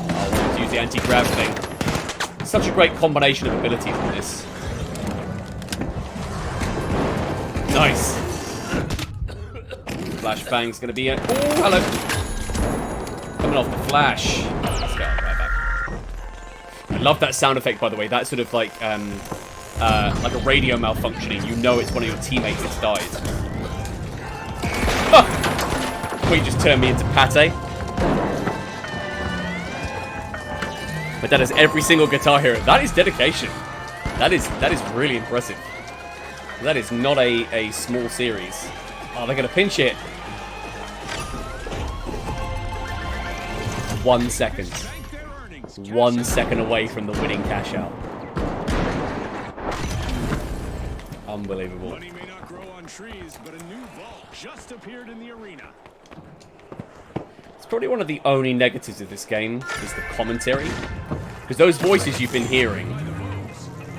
I wanted to use the anti-grav thing. Such a great combination of abilities in this. Nice. Flashbang's gonna be a... Oh, hello. Coming off the flash. Let's go right back. I love that sound effect, by the way. That's sort of like a radio malfunctioning. You know it's one of your teammates that's died. Ah! Well, you just turned me into pate. But that is every single Guitar Hero. That is dedication. That is really impressive. That is not a small series. Oh, they're gonna pinch it. 1 second. 1 second away from the winning cash out. Unbelievable. Money may not grow on trees, but a new vault just appeared in the arena. It's probably one of the only negatives of this game is the commentary. Because those voices you've been hearing,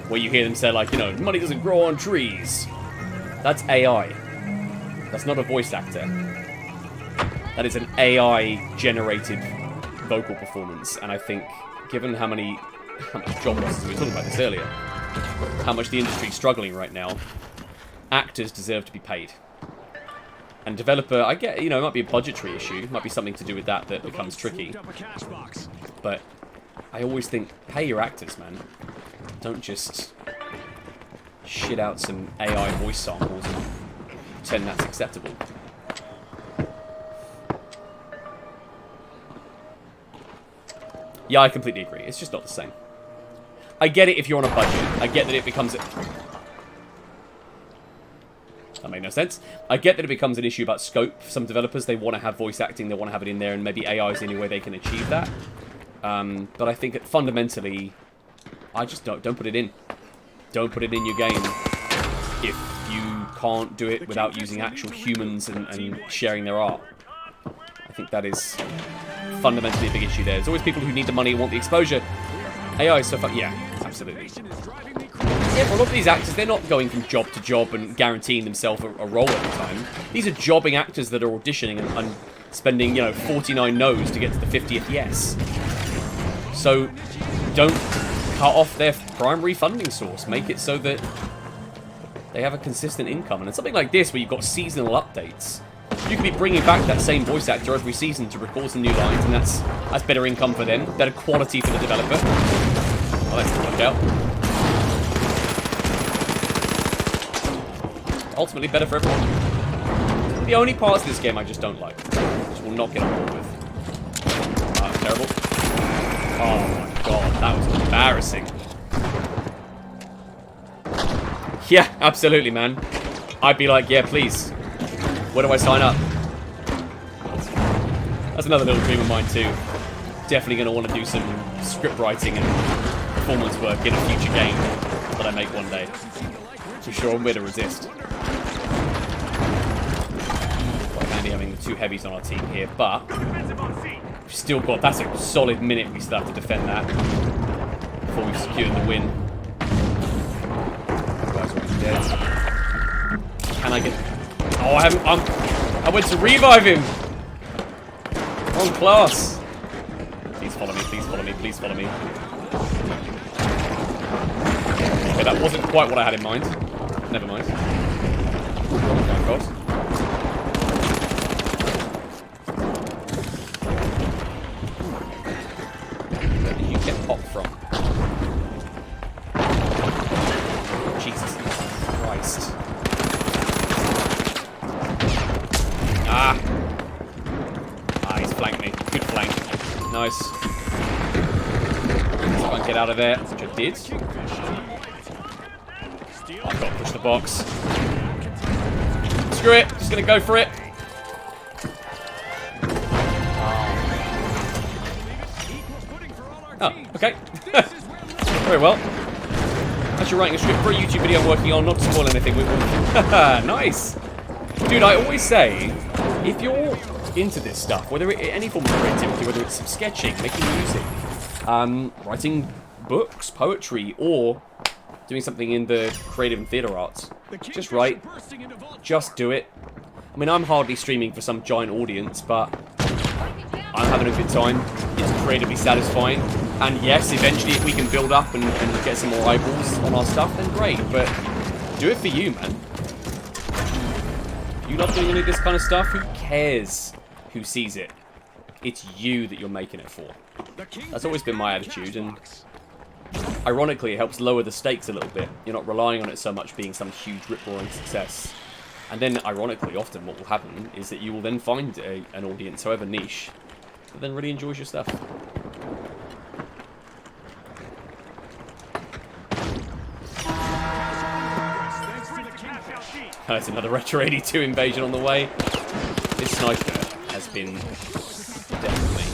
where you hear them say like, you know, money doesn't grow on trees. That's AI. That's not a voice actor. That is an AI-generated vocal performance, and I think, given how much job losses, we were talking about this earlier, how much the industry is struggling right now, actors deserve to be paid. And developer, I get, you know, it might be a budgetary issue, it might be something to do with that becomes tricky. But I always think, pay your actors, man. Don't just shit out some AI voice samples and pretend that's acceptable. Yeah, I completely agree. It's just not the same. I get it if you're on a budget. I get that it becomes... That made no sense. I get that it becomes an issue about scope. For some developers, they want to have voice acting, they want to have it in there, and maybe AI is the only way they can achieve that. But I think that fundamentally, I just don't put it in. Don't put it in your game if you can't do it without using actual humans and sharing their art. I think that is fundamentally a big issue there. There's always people who need the money and want the exposure. AI is so fun. Yeah, absolutely. Yeah, for a lot of these actors, they're not going from job to job and guaranteeing themselves a role at the time. These are jobbing actors that are auditioning and spending, 49 no's to get to the 50th yes. So, don't cut off their primary funding source. Make it so that they have a consistent income. And something like this, where you've got seasonal updates, you could be bringing back that same voice actor every season to record some new lines, and that's better income for them, better quality for the developer. Well, that's worked out. Ultimately, better for everyone. The only parts of this game I just don't like, which will not get on board with. Terrible. Oh my god, that was embarrassing. Yeah, absolutely, man. I'd be like, yeah, please. Where do I sign up? That's another little dream of mine too. Definitely going to want to do some script writing and performance work in a future game that I make one day. For sure, I'm going to resist. Quite handy having the two heavies on our team here, but we've still got, that's a solid minute we still have to defend that before we've secured the win. Guys are already dead. Can I get... Oh, I went to revive him! Wrong class! Please follow me, please follow me, please follow me. Okay, that wasn't quite what I had in mind. Never mind. Oh my god. Where did you get popped from? Jesus Christ. Ah, he's flanked me. Good flank. Nice. Try and get out of there, which I did. Oh, I've got to push the box. Screw it. Just going to go for it. Oh, okay. Very well. Actually writing a script for a YouTube video I'm working on, not to spoil anything. Nice. Dude, I always say, if you're into this stuff, whether any form of creativity, whether it's sketching, making music, writing books, poetry, or doing something in the creative and theatre arts, just write, just do it. I mean, I'm hardly streaming for some giant audience, but I'm having a good time. It's creatively satisfying. And yes, eventually if we can build up and get some more eyeballs on our stuff, then great. But do it for you, man. If you love doing any of this kind of stuff, who cares who sees it? It's you that you're making it for. That's always been my attitude, and ironically, it helps lower the stakes a little bit. You're not relying on it so much being some huge rip-roaring success. And then, ironically, often what will happen is that you will then find an audience, however niche, that then really enjoys your stuff. There's another Retro 82 invasion on the way. This sniper has been definitely...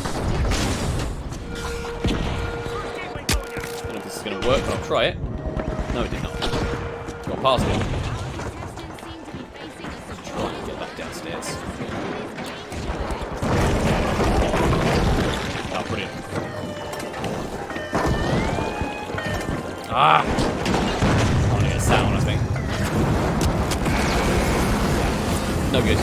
I don't know if this is going to work, but I'll try it. No, it did not. Got past it. Try and get back downstairs. Oh, brilliant. Ah! I need a sound, I think. No good.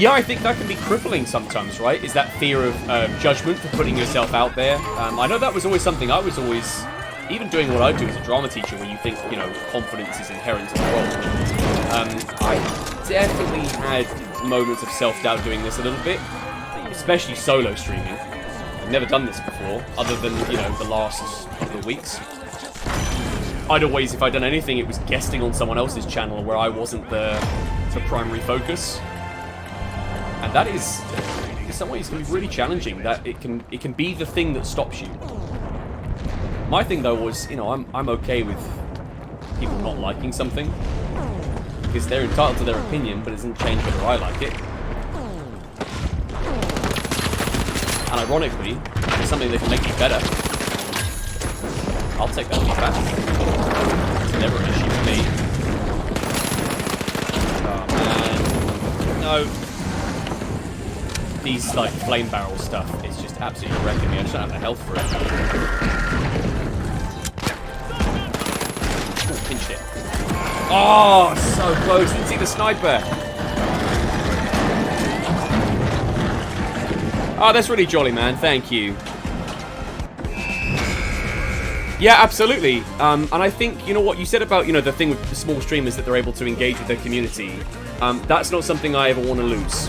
Yeah, I think that can be crippling sometimes, right? Is that fear of judgment for putting yourself out there. I know that was always something I was always, even doing what I do as a drama teacher, where you think, confidence is inherent in the role. I definitely had moments of self-doubt doing this a little bit, especially solo streaming. I've never done this before, other than, the last couple of weeks. I'd always, if I'd done anything, it was guesting on someone else's channel where I wasn't the primary focus. And that is, in some ways, can be really challenging. That it can be the thing that stops you. My thing though was, I'm okay with people not liking something because they're entitled to their opinion, but it doesn't change whether I like it. And ironically, if it's something that can make me better, I'll take that feedback. It's never an issue for me. Oh man, no. these like flame barrel stuff is just absolutely wrecking me. I just don't have the health for it. Ooh, pinched it. Oh, so close. Didn't see the sniper. Oh, that's really jolly, man. Thank you. Yeah, absolutely. And I think, you know what you said about, you know, the thing with the small streamers that they're able to engage with their community. That's not something I ever want to lose.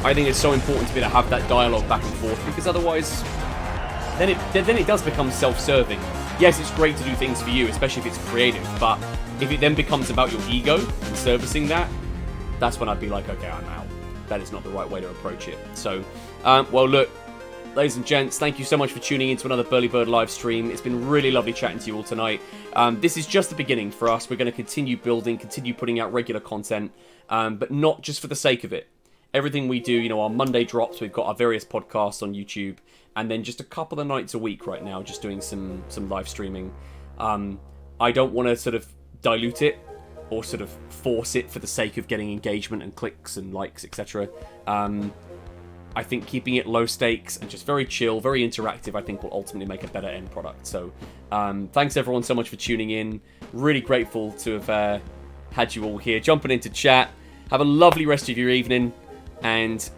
I think it's so important to be able to have that dialogue back and forth, because otherwise, then it does become self-serving. Yes, it's great to do things for you, especially if it's creative, but if it then becomes about your ego and servicing that, that's when I'd be like, okay, I'm out. That is not the right way to approach it. So, well, look, ladies and gents, thank you so much for tuning in to another Burly Bird live stream. It's been really lovely chatting to you all tonight. This is just the beginning for us. We're going to continue building, continue putting out regular content, but not just for the sake of it. Everything we do, you know, our Monday drops, we've got our various podcasts on YouTube, and then just a couple of nights a week right now, just doing some live streaming. I don't want to sort of dilute it or sort of force it for the sake of getting engagement and clicks and likes, etc. I think keeping it low stakes and just very chill, very interactive, I think will ultimately make a better end product. So thanks everyone so much for tuning in. Really grateful to have had you all here, jumping into chat. Have a lovely rest of your evening. And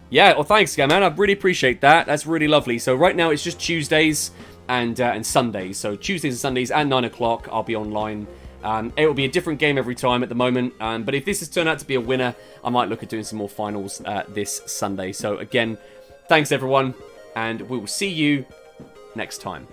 yeah, well, thanks, man. I really appreciate that. That's really lovely. So right now it's just Tuesdays and Sundays. So Tuesdays and Sundays at 9 o'clock, I'll be online. It will be a different game every time at the moment. But if this has turned out to be a winner, I might look at doing some more finals this Sunday. So again, thanks everyone, and we will see you next time.